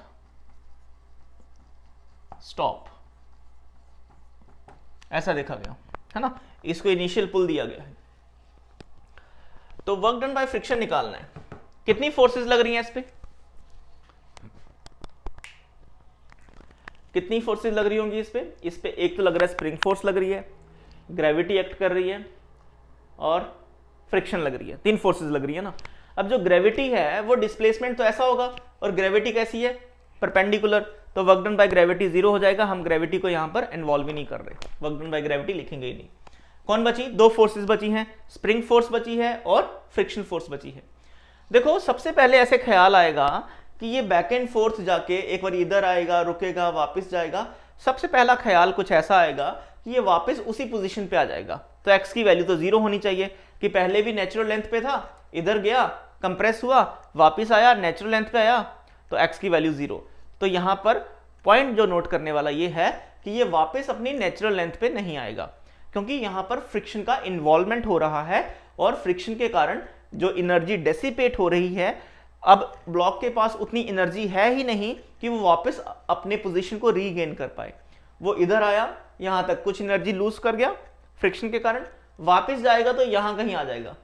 stop, ऐसा देखा गया है ना। इसको इनिशियल पुल दिया गया है, तो वर्क डन बाय फ्रिक्शन निकालना है। कितनी फोर्सेस लग रही हैं इस पे, कितनी फोर्सेस लग रही होंगी इस पे? इस पे एक तो लग रहा है स्प्रिंग फोर्स लग रही है, ग्रेविटी एक्ट कर रही है और फ्रिक्शन लग रही है, 3 फोर्सेस लग रही है ना। अब जो ग्रेविटी है वो डिस्प्लेसमेंट तो ऐसा होगा और ग्रेविटी कैसी है, परपेंडिकुलर, तो वर्क डन बाय ग्रेविटी 0 हो जाएगा। हम ग्रेविटी को यहां पर इन्वॉल्व ही नहीं कर रहे, वर्क डन बाय ग्रेविटी लिखेंगे ही नहीं। कौन बची, 2 फोर्सेस बची हैं, स्प्रिंग फोर्स बची है और फ्रिक्शन फोर्स बची है। देखो सबसे पहले ऐसे ख्याल आएगा कि ये बैक एंड फोर्थ जाके एक बार इधर आएगा, रुकेगा, वापस जाएगा। सबसे पहला ख्याल कुछ ऐसा आएगा कि ये वापस उसी पोजीशन पे आ जाएगा, तो x की वैल्यू तो 0 होनी चाहिए कि पहले भी नेचुरल लेंथ पे था, इधर गया, कंप्रेस हुआ, वापस आया, नेचुरल लेंथ पे आया, तो x की वैल्यू 0। तो यहां पर पॉइंट जो नोट करने वाला ये है कि ये वापस अपनी नेचुरल लेंथ पे नहीं आएगा, क्योंकि यहां पर फ्रिक्शन का इन्वॉल्वमेंट हो रहा है और फ्रिक्शन के कारण जो एनर्जी डेसिपेट हो रही है, अब ब्लॉक के पास उतनी एनर्जी है ही नहीं कि वो वापस अपने पोजीशन को रीगेन कर पाए। वो इधर आया, यहां तक कुछ एनर्जी लूज कर गया फ्रिक्शन के कारण, वापस जाएगा तो यहां कहीं आ जाएगा,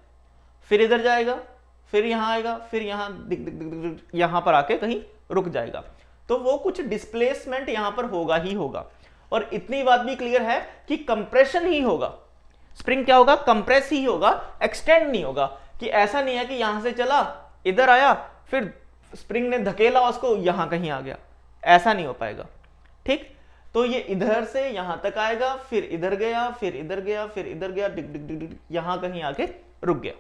फिर इधर जाएगा, फिर यहां आएगा, फिर यहां यहां पर आके कहीं रुक जाएगा। तो वो कुछ डिस्प्लेसमेंट यहां पर होगा ही होगा। और इतनी बात भी क्लियर है कि कंप्रेशन ही होगा, स्प्रिंग क्या होगा, कंप्रेस ही होगा, एक्सटेंड नहीं होगा। कि ऐसा नहीं है कि यहां से चला, इधर आया, फिर स्प्रिंग ने धकेला उसको, यहां कहीं आ गया, ऐसा नहीं हो पाएगा। ठीक, तो ये इधर से यहां तक आएगा, फिर इधर गया, फिर इधर गया, फिर इधर गया, डिग डिग डिग डिग, यहां कहीं आके रुक गया।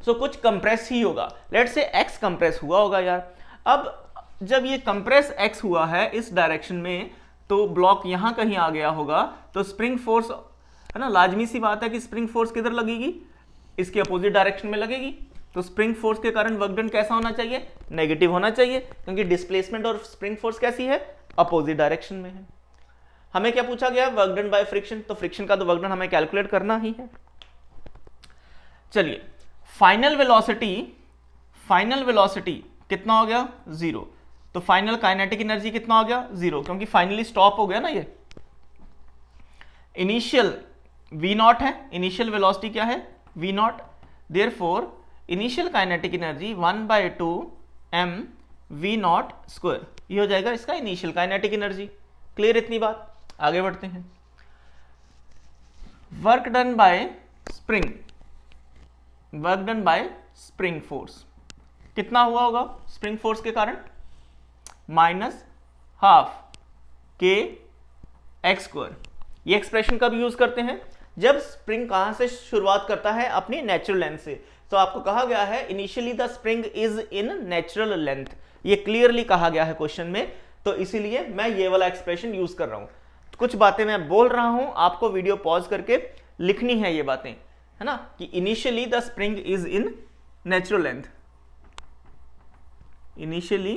सो कुछ कंप्रेस ही होगा। लेट्स से एक्स कंप्रेस हुआ होगा यार। अब जब ये कंप्रेस एक्स हुआ है इस डायरेक्शन में, तो ब्लॉक यहां कहीं आ गया होगा, तो स्प्रिंग फोर्स है ना, लाजमी सी बात है कि स्प्रिंग फोर्स किधर लगेगी, इसके अपोजिट डायरेक्शन में लगेगी। तो स्प्रिंग फोर्स के कारण वर्क डन कैसा होना चाहिए, नेगेटिव होना चाहिए, क्योंकि डिस्प्लेसमेंट और स्प्रिंग फोर्स कैसी है, अपोजिट डायरेक्शन में है। हमें क्या पूछा गया, वर्क डन बाय फ्रिक्शन, तो फ्रिक्शन का तो वर्क डन हमें कैलकुलेट करना ही है। चलिए, फाइनल वेलोसिटी कितना हो गया, 0। तो फाइनल काइनेटिक एनर्जी कितना हो गया, 0, क्योंकि फाइनली स्टॉप हो गया ना ये। इनिशियल v0 है, इनिशियल वेलोसिटी क्या है, v0, therefore initial kinetic energy 1/2 mv0 square, ये हो जाएगा इसका इनिशियल काइनेटिक एनर्जी। क्लियर इतनी बात, आगे बढ़ते हैं। Work done by spring force कितना हुआ होगा, स्प्रिंग फोर्स के कारण -12 kx²। ये एक्सप्रेशन कब यूज करते हैं, जब स्प्रिंग कहां से शुरुआत करता है, अपनी नेचुरल लेंथ से। तो आपको कहा गया है initially the spring is in natural length, ये क्लियरली कहा गया है क्वेश्चन में, तो इसीलिए मैं ये वाला एक्सप्रेशन यूज कर रहा हूं। कुछ बातें मैं बोल रहा हूं, आपको वीडियो पॉज करके लिखनी है ये बातें, है ना, कि initially the spring is in natural length, initially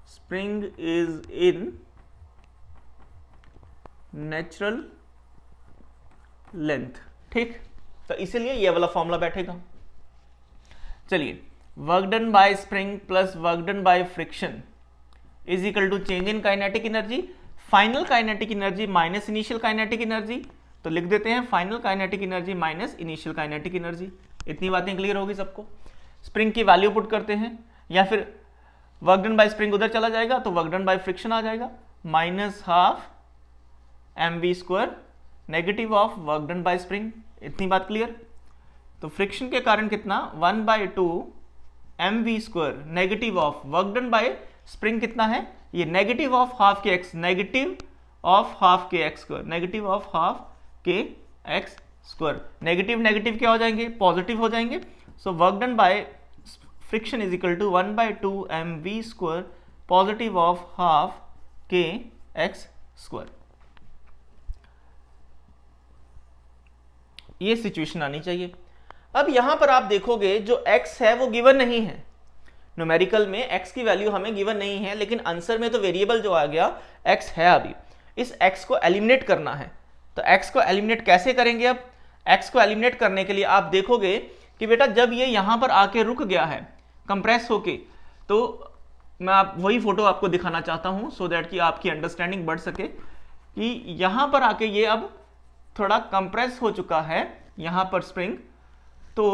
spring is in natural length. ठीक, तो इसीलिए ये वाला फॉर्मूला बैठेगा। चलिए, work done by spring plus work done by friction is equal to change in kinetic energy, final kinetic energy minus initial kinetic energy. तो लिख देते हैं final kinetic energy minus initial kinetic energy. इतनी बातें clear होगी सबको। Spring की value put करते हैं, या फिर वर्क डन बाय स्प्रिंग उधर चला जाएगा तो वर्क डन बाय फ्रिक्शन आ जाएगा, -12 mv², negative of work done by spring. इतनी बात क्लियर। तो फ्रिक्शन के कारण कितना, 1/2 mv², negative of work done by spring कितना है, ये नेगेटिव ऑफ हाफ के एक्स, नेगेटिव ऑफ हाफ के x², नेगेटिव ऑफ हाफ के x²। नेगेटिव नेगेटिव क्या हो जाएंगे, पॉजिटिव हो जाएंगे। So work done by friction is equal to 1/2 mv², positive of half के x²। ये सिचुएशन आनी चाहिए। अब यहां पर आप देखोगे जो x है वो गिवन नहीं है, न्यूमेरिकल में x की वैल्यू हमें गिवन नहीं है, लेकिन आंसर में तो वेरिएबल जो आ गया x है। अभी इस x को एलिमिनेट करना है, तो x को एलिमिनेट कैसे करेंगे। अब x को एलिमिनेट करने के लिए आप देखोगे कि बेटा जब ये यहां पर आके रुक गया है कंप्रेस होके, तो मैं आप वही फोटो आपको दिखाना चाहता हूं सो दैट कि आपकी अंडरस्टैंडिंग बढ़ सके कि यहां पर आके ये अब थोड़ा कंप्रेस हो चुका है यहां पर स्प्रिंग, तो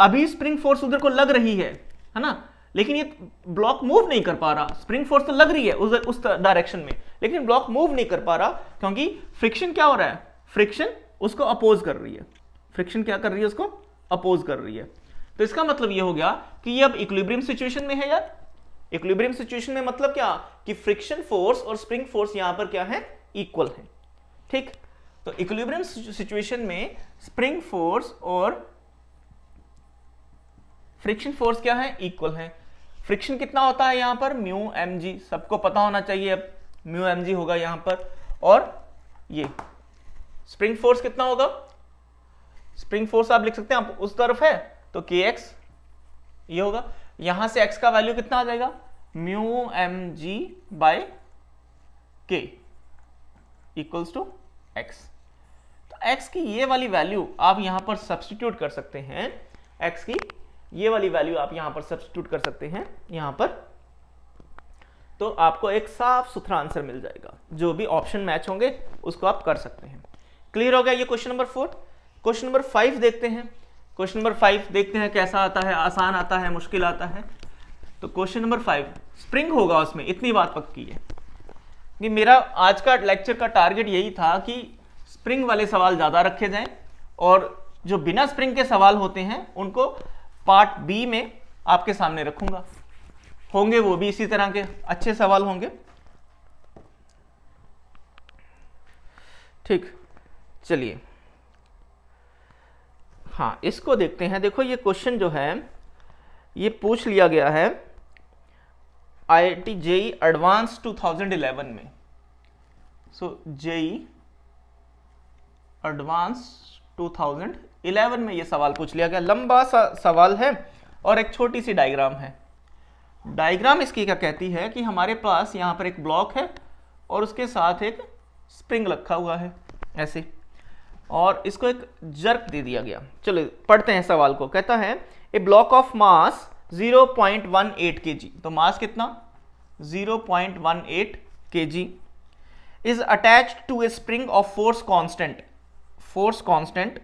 अभी स्प्रिंग फोर्स उधर को लग रही है ना, लेकिन ये ब्लॉक मूव नहीं कर पा रहा। स्प्रिंग फोर्स तो लग रही है उस डायरेक्शन में, लेकिन ब्लॉक मूव नहीं कर पा रहा, क्योंकि फ्रिक्शन क्या हो रहा है, फ्रिक्शन उसको अपोज कर रही है। फ्रिक्शन क्या कर रही है, उसको अपोज कर रही है। तो इसका मतलब ये हो गया कि ये अब इक्विलिब्रियम सिचुएशन में है यार। इक्विलिब्रियम सिचुएशन में मतलब क्या, कि फ्रिक्शन फोर्स और स्प्रिंग फोर्स यहां पर क्या है, इक्वल है। ठीक, तो इक्विलिब्रियम सिचुएशन में स्प्रिंग फोर्स और फ्रिक्शन फोर्स क्या है, इक्वल है। फ्रिक्शन कितना होता है यहां पर, म्यू mg, सबको पता होना चाहिए। अब म्यू mg होगा यहां पर, और ये स्प्रिंग फोर्स कितना होगा, स्प्रिंग फोर्स आप लिख सकते हैं, आप उस तरफ है तो kx ये होगा। यहां से x का वैल्यू कितना आ जाएगा, म्यू एम जी बाय के इक्वल्स टू एक्स। तो एक्स की ये वाली वैल्यू आप यहां पर सब्स्टिट्यूट कर सकते हैं, एक्स की ये वाली वैल्यू आप यहां पर सब्स्टिट्यूट कर सकते हैं यहां पर, तो आपको एक साफ सुथरा आंसर मिल जाएगा। जो भी ऑप्शन मैच होंगे उसको आप कर सकते हैं। क्लियर हो गया ये क्वेश्चन नंबर 4। क्वेश्चन नंबर 5 देखते हैं। क्वेश्चन नंबर 5 देखते हैं कैसा आता है, आसान आता है, मुश्किल आता है। तो क्वेश्चन नंबर 5 स्प्रिंग होगा, उसमें इतनी बात पक्की है कि मेरा आज का लेक्चर का टारगेट यही था कि स्प्रिंग वाले सवाल ज्यादा रखे जाएं और जो बिना स्प्रिंग के सवाल होते हैं उनको पार्ट बी में आपके सामने रखूंगा। होंगे वो भी इसी तरह के अच्छे सवाल होंगे। ठीक, चलिए हाँ इसको देखते हैं। देखो ये क्वेश्चन जो है ये पूछ लिया गया है IIT JEE एडवांस 2011 में। सो JEE एडवांस 2011 में ये सवाल पूछ लिया गया। लंबा सा सवाल है और एक छोटी सी डायग्राम है। डायग्राम इसकी क्या कहती है कि हमारे पास यहाँ पर एक ब्लॉक है और उसके साथ एक स्प्रिंग रखा हुआ है ऐसे, और इसको एक जर्क दे दिया गया। चलो पढ़ते हैं सवाल को। कहता है a block of mass 0.18 kg, तो मास कितना 0.18 kg is attached to a spring of force constant. Force constant,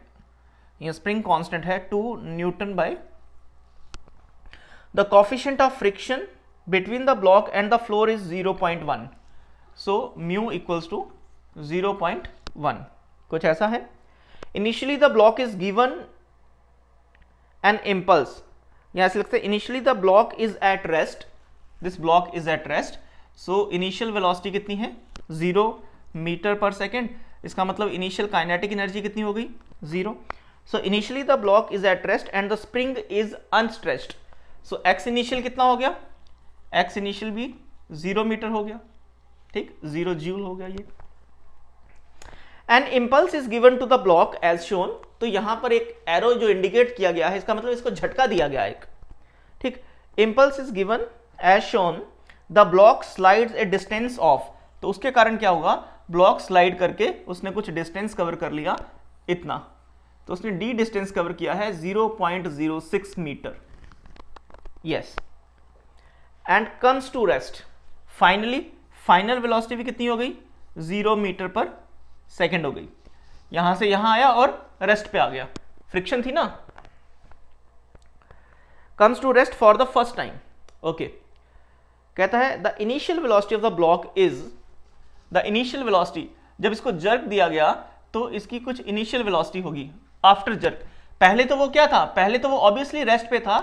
ये स्प्रिंग कांस्टेंट है 2 newton by the coefficient of friction between the block and the floor is 0.1, so mu equals to 0.1, कुछ ऐसा है। Initially the block is given an impulse, यहाँ से लिखते हैं initially the block is at rest, this block is at rest, so initial velocity कितनी है 0 metre पर सेकेंड, इसका मतलब इनिशियल काइनेटिक एनर्जी कितनी हो गई 0। so initially the block is at rest and the spring is unstretched, so x initial कितना हो गया, एक्स इनिशियल भी 0 मीटर हो गया, ठीक 0 जूल हो गया ये। An impulse is given to the block as shown, तो यहां पर एक एरो जो इंडिकेट किया गया है इसका मतलब इसको झटका दिया गया एक, ठीक। Impulse is given as shown, the block slides a distance of, तो उसके कारण क्या होगा, ब्लॉक स्लाइड करके उसने कुछ डिस्टेंस कवर कर लिया इतना, तो उसने डी डिस्टेंस कवर किया है 0.06 metre, yes, and comes to rest. Finally final velocity भी कितनी हो गई 0 मीटर पर सेकेंड हो गई, यहां से यहां आया और रेस्ट पे आ गया, फ्रिक्शन थी ना। Comes to rest for the first time, okay. कहता है the initial velocity of the block is, the initial velocity, जब इसको जर्क दिया गया तो इसकी कुछ इनिशियल वेलोसिटी होगी आफ्टर जर्क। पहले तो वो क्या था, पहले तो वो ऑब्वियसली रेस्ट पे था,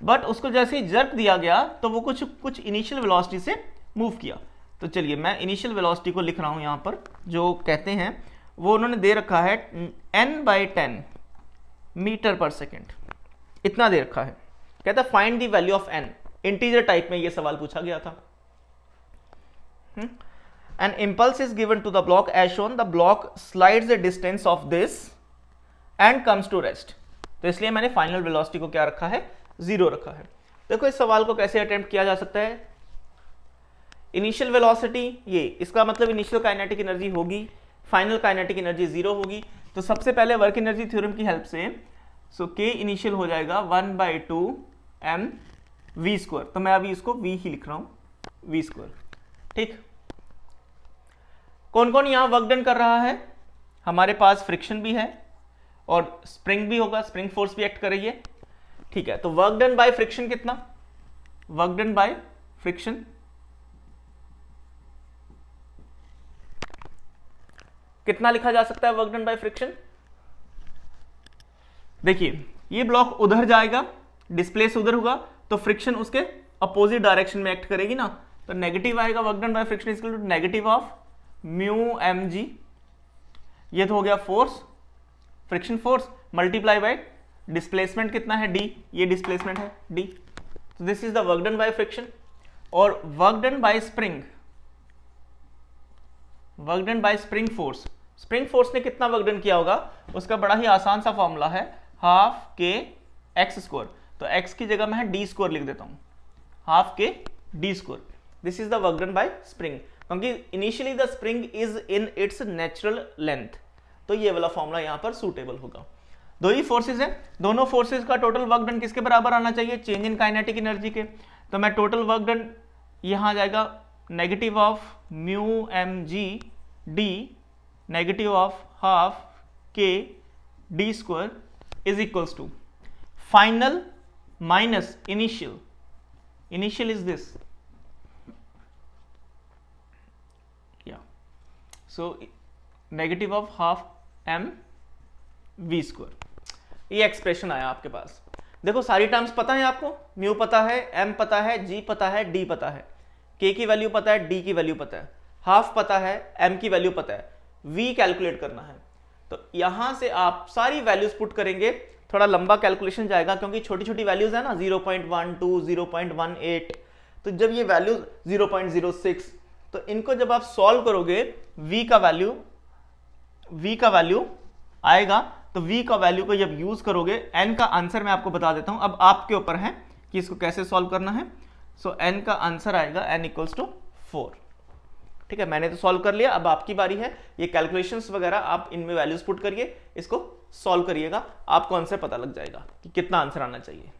बट उसको जैसे ही जर्क दिया गया तो वो कुछ इनिशियल वेलोसिटी से मूव किया। तो चलिए मैं इनिशियल वेलोसिटी को लिख रहा हूं यहां पर, जो कहते हैं वो उन्होंने दे रखा है n/10 मीटर पर सेकेंड, इतना दे रखा है। कहता है find the value of n, integer type में ये सवाल पूछा गया था। An impulse is given to the block as shown, the block slides the distance of this and comes to rest, तो इसलिए मैंने फाइनल वेलोसिटी को क्या रखा है 0 रखा है। देखो इस सवाल को कैसे अटेम्प्ट किया जा सकता है। इनिशियल वेलोसिटी ये, इसका मतलब इनिशियल काइनेटिक एनर्जी होगी, फाइनल काइनेटिक एनर्जी 0 होगी। तो सबसे पहले वर्क एनर्जी थ्योरम की हेल्प से, सो के इनिशियल हो जाएगा 1/2 mv², तो मैं अभी इसको v ही लिख रहा हूं v², ठीक। कौन कौन यहां वर्क डन कर रहा है, हमारे पास फ्रिक्शन भी है और स्प्रिंग भी होगा, स्प्रिंग फोर्स भी एक्ट कर रही है, ठीक है। तो वर्क डन बाय फ्रिक्शन कितना, वर्क डन बाय फ्रिक्शन कितना लिखा जा सकता है, वर्क डन बाय फ्रिक्शन। देखिए ये ब्लॉक उधर जाएगा, डिस्प्लेस उधर होगा, तो फ्रिक्शन उसके अपोजिट डायरेक्शन में एक्ट करेगी ना, तो नेगेटिव आएगा। Work done by friction is equal to negative of mu mg, ये तो हो गया force, friction force multiply by displacement कितना है d, ये डिस्प्लेसमेंट है d, तो this is the work done by friction. और work done by spring, work done by spring force, spring force ने कितना वर्क डन किया होगा, उसका बड़ा ही आसान सा फॉर्मूला है ½ k x², तो x की जगह मैं d² लिख देता हूं, ½ k d square, this is the work done by spring, क्योंकि initially the spring is in its natural length, तो ये वाला फॉर्मूला यहां पर सूटेबल होगा। दो ही फोर्सेज है, दोनों फोर्सेज का टोटल वर्क डन किसके बराबर आना चाहिए, चेंज इन काइनेटिक एनर्जी के। तो मैं टोटल वर्क डन यहां आ जाएगा negative of mu M G D negative of half K D square is equals to final minus initial, initial is this, या so negative of half M V square, ये expression आया आपके पास। देखो सारी terms पता है आपको, म्यू पता है, एम पता है, जी पता है, डी पता है, के की वैल्यू पता है, डी की वैल्यू पता है, हाफ पता है, एम की वैल्यू पता है, वी कैलकुलेट करना है। तो यहां से आप सारी वैल्यूज पुट करेंगे, थोड़ा लंबा कैलकुलेशन जाएगा क्योंकि छोटी छोटी वैल्यूज है ना, 0.12, 0.18, तो जब ये वैल्यू 0.06, तो इनको जब आप सॉल्व करोगे v का वैल्यू आएगा, तो v का वैल्यू को जब यूज करोगे, n का आंसर मैं आपको बता देता हूं, अब आपके ऊपर है कि इसको कैसे सॉल्व करना है। सो n का आंसर आएगा n इक्वल्स टू 4। ठीक है, मैंने तो सॉल्व कर लिया, अब आपकी बारी है, ये कैलकुलेशंस वगैरह आप इनमें वैल्यूज पुट करिए, इसको सॉल्व करिएगा, आपको आंसर पता लग जाएगा कि कितना आंसर आना चाहिए।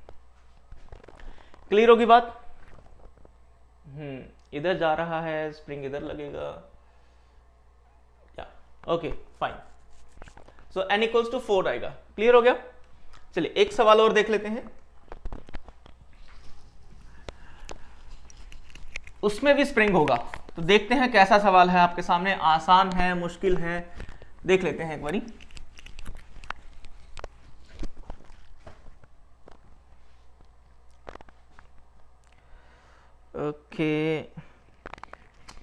क्लियर होगी बात? इधर जा रहा है स्प्रिंग, इधर लगेगा, या okay fine. So n equals to 4 आएगा। क्लियर हो गया? चलिए एक सवाल और देख लेते हैं, उसमें भी स्प्रिंग होगा, तो देखते हैं कैसा सवाल है आपके सामने, आसान है, मुश्किल है, देख लेते हैं एक बारी। ओके,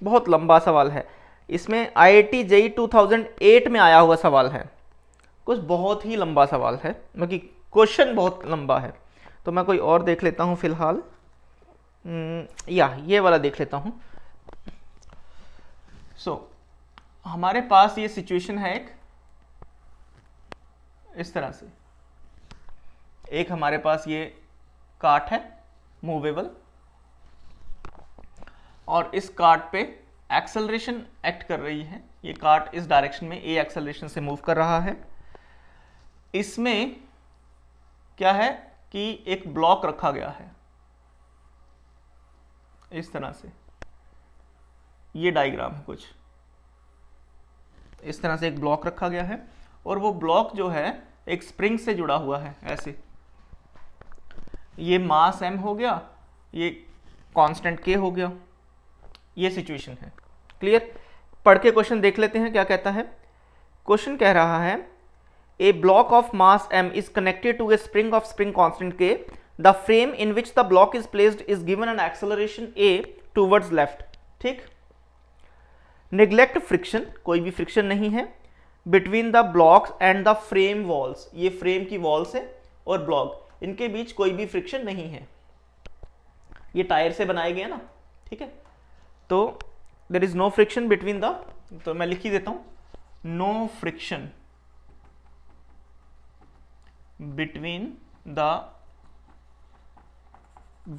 बहुत लंबा सवाल है, इसमें IIT JEE 2008 में आया हुआ सवाल है, कुछ बहुत ही लंबा सवाल है, मतलब क्वेश्चन बहुत लंबा है, तो मैं कोई और देख लेता हूँ फिलहाल, या ये वाला देख लेता हूँ। सो हमारे पास ये सिचुएशन है एक इस तरह से, एक हमारे पास ये कार्ट है मूवेबल, और इस कार्ट पे एक्सेलरेशन एक्ट कर रही है, ये कार्ट इस डायरेक्शन में ए एक्सेलरेशन से मूव कर रहा है। इसमें क्या है कि एक ब्लॉक रखा गया है इस तरह से, ये डायग्राम है कुछ इस तरह से, एक ब्लॉक रखा गया है, और वो ब्लॉक जो है एक स्प्रिंग से जुड़ा हुआ है ऐसे, ये मास m हो गया, ये कांस्टेंट k हो गया, ये सिचुएशन है। क्लियर? पढ़ के क्वेश्चन देख लेते हैं क्या कहता है। क्वेश्चन कह रहा है a block of mass m is connected to a spring of spring constant k, the frame in which the block is placed is given an acceleration a towards left. ठीक, नेग्लेक्ट फ्रिक्शन, कोई भी friction नहीं है, between the blocks and the frame walls, ये frame की walls है और block, इनके बीच कोई भी फ्रिक्शन नहीं है, ये टायर से बनाए गए ना, ठीक है, तो there is no friction between the, तो मैं लिख ही देता हूं, no friction between the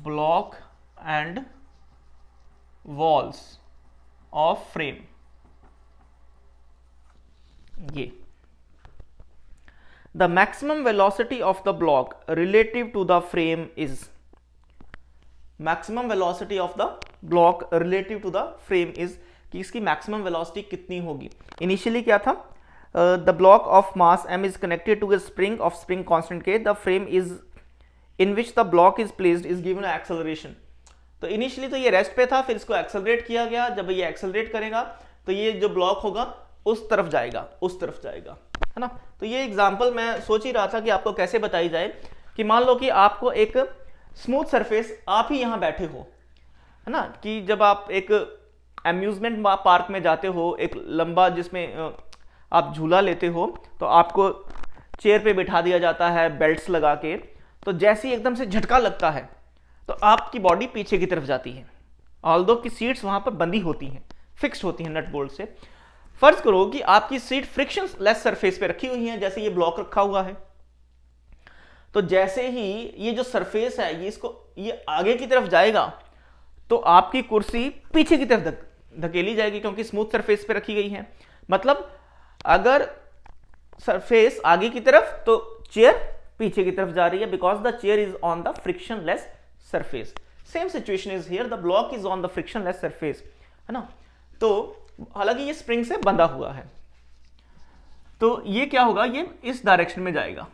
block and walls of frame, ये the maximum velocity of the block relative to the frame is, maximum velocity of the block relative to the frame is, कि इसकी maximum velocity कितनी होगी। Initially क्या था, the block of mass m is connected to a spring of spring constant k, the frame is in which the block is placed is given acceleration. तो initially तो ये rest पे था, फिर इसको एक्सेलरेट किया गया, जब ये एक्सेलरेट करेगा तो ये जो ब्लॉक होगा उस तरफ जाएगा, उस तरफ जाएगा, है ना। तो ये एग्जांपल मैं सोच ही रहा था कि आपको कैसे बताई जाए, कि मान लो कि आपको एक स्मूथ सरफेस, आप ही यहाँ बैठे हो, है ना, कि जब आप एक अम्यूजमेंट पार्क में जाते हो, एक लंबा जिसमें आप झूला लेते हो, तो आपको चेयर पे बिठा दिया जाता है बेल्ट्स लगा के, तो जैसे ही एकदम से झटका लगता है तो आपकी बॉडी पीछे की तरफ जाती है, ऑल्दो की सीट्स वहां पर बंधी होती हैं, फिक्स्ड होती हैं नट बोल्ट से। फर्ज करो कि आपकी सीट फ्रिक्शन लेस सरफेस पे रखी हुई है, जैसे ये ब्लॉक रखा हुआ है, तो जैसे ही ये जो सरफेस है ये इसको, ये आगे की तरफ जाएगा, तो तो आपकी कुर्सी पीछे की तरफ धकेली जाएगी क्योंकि स्मूथ सरफेस पे रखी गई है। मतलब अगर सरफेस आगे की तरफ तो चेयर पीछे की तरफ जा रही है, because the chair is on the frictionless surface. Same situation is here, the block is on the frictionless surface, है ना। तो हालांकि ये स्प्रिंग से बंधा हुआ है, तो ये क्या होगा, ये इस डायरेक्शन में जाएगा।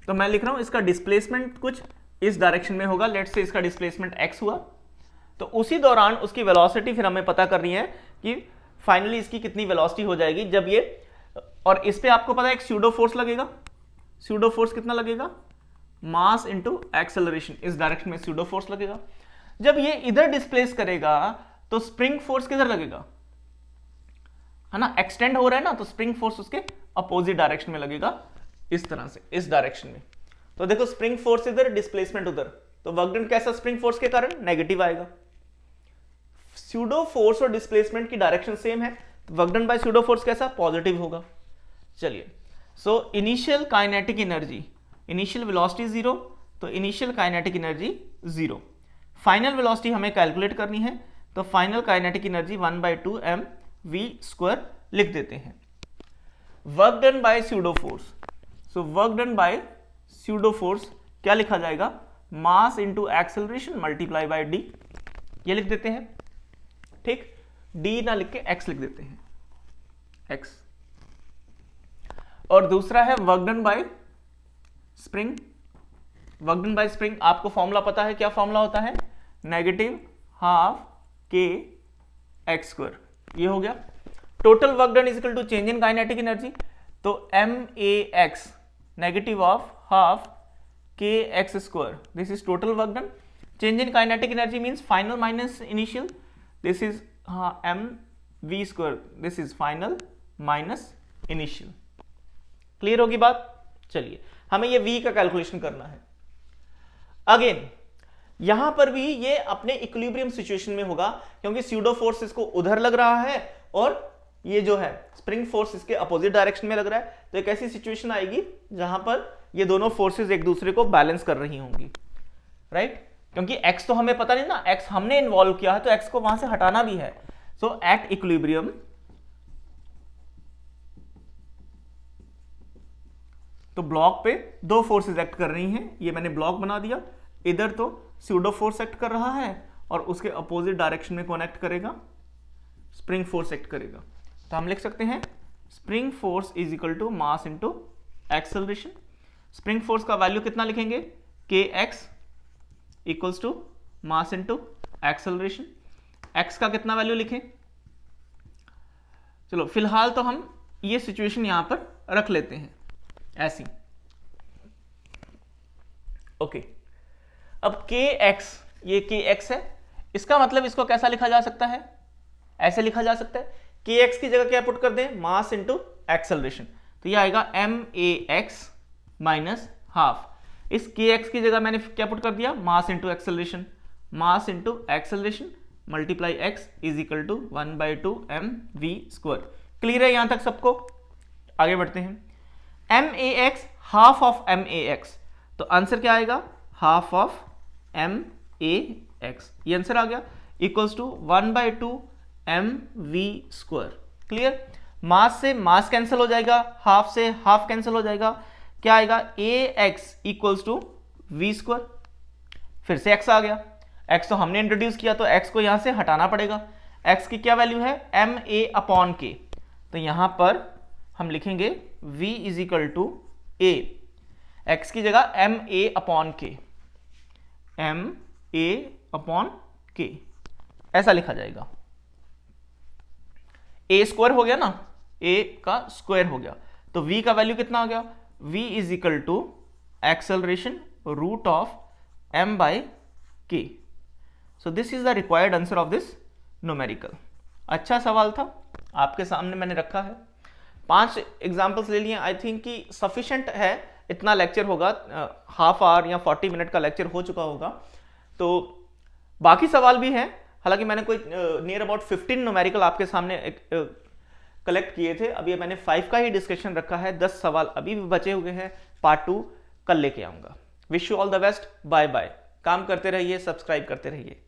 तो मैं लिख रहा हूं इसका डिस्प्लेसमेंट कुछ इस डायरेक्शन में होगा। लेट्स से इसका डिस्प्लेसमेंट x हुआ, तो उसी दौरान उसकी वेलोसिटी फिर हमें पता करनी है कि फाइनली इसकी कितनी वेलोसिटी हो जाएगी जब ये, और इस पे आपको पता है एक स्यूडो फोर्स लगेगा। स्यूडो फोर्स कितना लगेगा, मास इंटू एक्सेलरेशन, इस डायरेक्शन में स्यूडो फोर्स लगेगा। जब ये इधर डिस्प्लेस करेगा तो स्प्रिंग फोर्स किधर लगेगा, है ना, एक्सटेंड हो रहा है ना, तो स्प्रिंग फोर्स उसके अपोजिट डायरेक्शन में लगेगा, इस तरह से, इस डायरेक्शन में। तो देखो स्प्रिंग फोर्स इधर, डिस्प्लेसमेंट उधर, तो वर्क डन कैसा स्प्रिंग फोर्स के कारण नेगेटिव आएगा। स्यूडो फोर्स और डिस्प्लेसमेंट की डायरेक्शन सेम है, तो work done bye pseudo force कैसा, पॉजिटिव होगा। चलिए, so initial kinetic energy, initial velocity 0, तो initial kinetic energy 0। Final velocity हमें कैलकुलेट करनी है, तो फाइनल काइनेटिक एनर्जी 1/2 mv² लिख देते हैं। Work done bye pseudo force, सो work done bye pseudo force क्या लिखा जाएगा, मास into acceleration multiply by D, ये लिख देते हैं। ठीक, डी ना लिख के एक्स लिख देते हैं, एक्स। और दूसरा है work done by spring. Work done by spring आपको फॉर्मूला पता है, क्या फॉर्मूला होता है, -12 k(x²), ये हो गया। Total work done is equal to change in kinetic energy, तो max -12 kx², this is total work done. Change in kinetic energy means final minus initial, this is mv², this is final minus initial। Clear होगी बात। चलिए, हमें ये v का calculation करना है। Again यहां पर भी ये अपने इक्विलिब्रियम सिचुएशन में होगा, क्योंकि स्यूडो फोर्स इसको उधर लग रहा है और ये जो है स्प्रिंग फोर्स इसके अपोजिट डायरेक्शन में लग रहा है। तो एक ऐसी सिचुएशन आएगी जहां पर ये दोनों फोर्सेस एक दूसरे को बैलेंस कर रही होंगी, राइट। क्योंकि x तो हमें पता नहीं ना, x हमने इन्वॉल्व किया है, तो x को वहां से हटाना भी है। सो एट इक्विलिब्रियम तो ब्लॉक पे दो फोर्सेस एक्ट कर रही हैं, ये मैंने ब्लॉक बना दिया। इधर तो स्यूडो फोर्स एक्ट कर रहा है और उसके अपोजिट डायरेक्शन में कौन एक्ट करेगा, स्प्रिंग फोर्स एक्ट करेगा। तो हम लिख सकते हैं spring force is equal to mass into acceleration. Spring force का वैल्यू कितना लिखेंगे, kx equals to mass into acceleration. x का कितना वैल्यू लिखें, चलो फिलहाल तो हम ये सिचुएशन यहां पर रख लेते हैं ऐसी, ओके। अब kx, ये kx है, इसका मतलब इसको कैसा लिखा जा सकता है, ऐसे लिखा जा सकता है, kx की जगह क्या पुट कर दें, मास इंटू एक्सेलरेशन, तो ये आएगा max माइनस हाफ। इस kx की जगह मैंने क्या पुट कर दिया, mass into acceleration, mass into acceleration multiply x is equal to 1/2 mv²। Clear है यहां तक सबको, आगे बढ़ते हैं। max हाफ ऑफ max, तो आंसर क्या आएगा, हाफ ऑफ max, ये आंसर आ गया, इक्वल्स टू 1/2 mv²। क्लियर, मास से मास कैंसिल हो जाएगा, हाफ से हाफ कैंसिल हो जाएगा, क्या आएगा, ax इक्वल्स टू v²। फिर से x आ गया, x तो हमने इंट्रोड्यूस किया तो x को यहां से हटाना पड़ेगा। x की क्या वैल्यू है, ma/k, तो यहां पर हम लिखेंगे v is equal to a, x की जगह ma/k, ma/k ऐसा लिखा जाएगा। a² हो गया ना, a का स्क्वायर हो गया, तो v का वैल्यू कितना हो गया, v is equal to acceleration root of m/k। So this is the required answer of this numerical. अच्छा सवाल था, आपके सामने मैंने रखा है, 5 एग्जाम्पल्स ले लिए। आई थिंक कि सफिशिएंट है, इतना लेक्चर होगा, हाफ आवर या 40 मिनट का लेक्चर हो चुका होगा। तो बाकी सवाल भी हैं, हालांकि मैंने कोई नियर अबाउट 15 न्यूमेरिकल आपके सामने कलेक्ट किए थे, अभी मैंने 5 का ही डिस्कशन रखा है, 10 सवाल अभी भी बचे हुए हैं, पार्ट 2 कल लेके आऊंगा। Wish you all the best, bye bye. काम करते रहिए, सब्सक्राइब करते रहिए।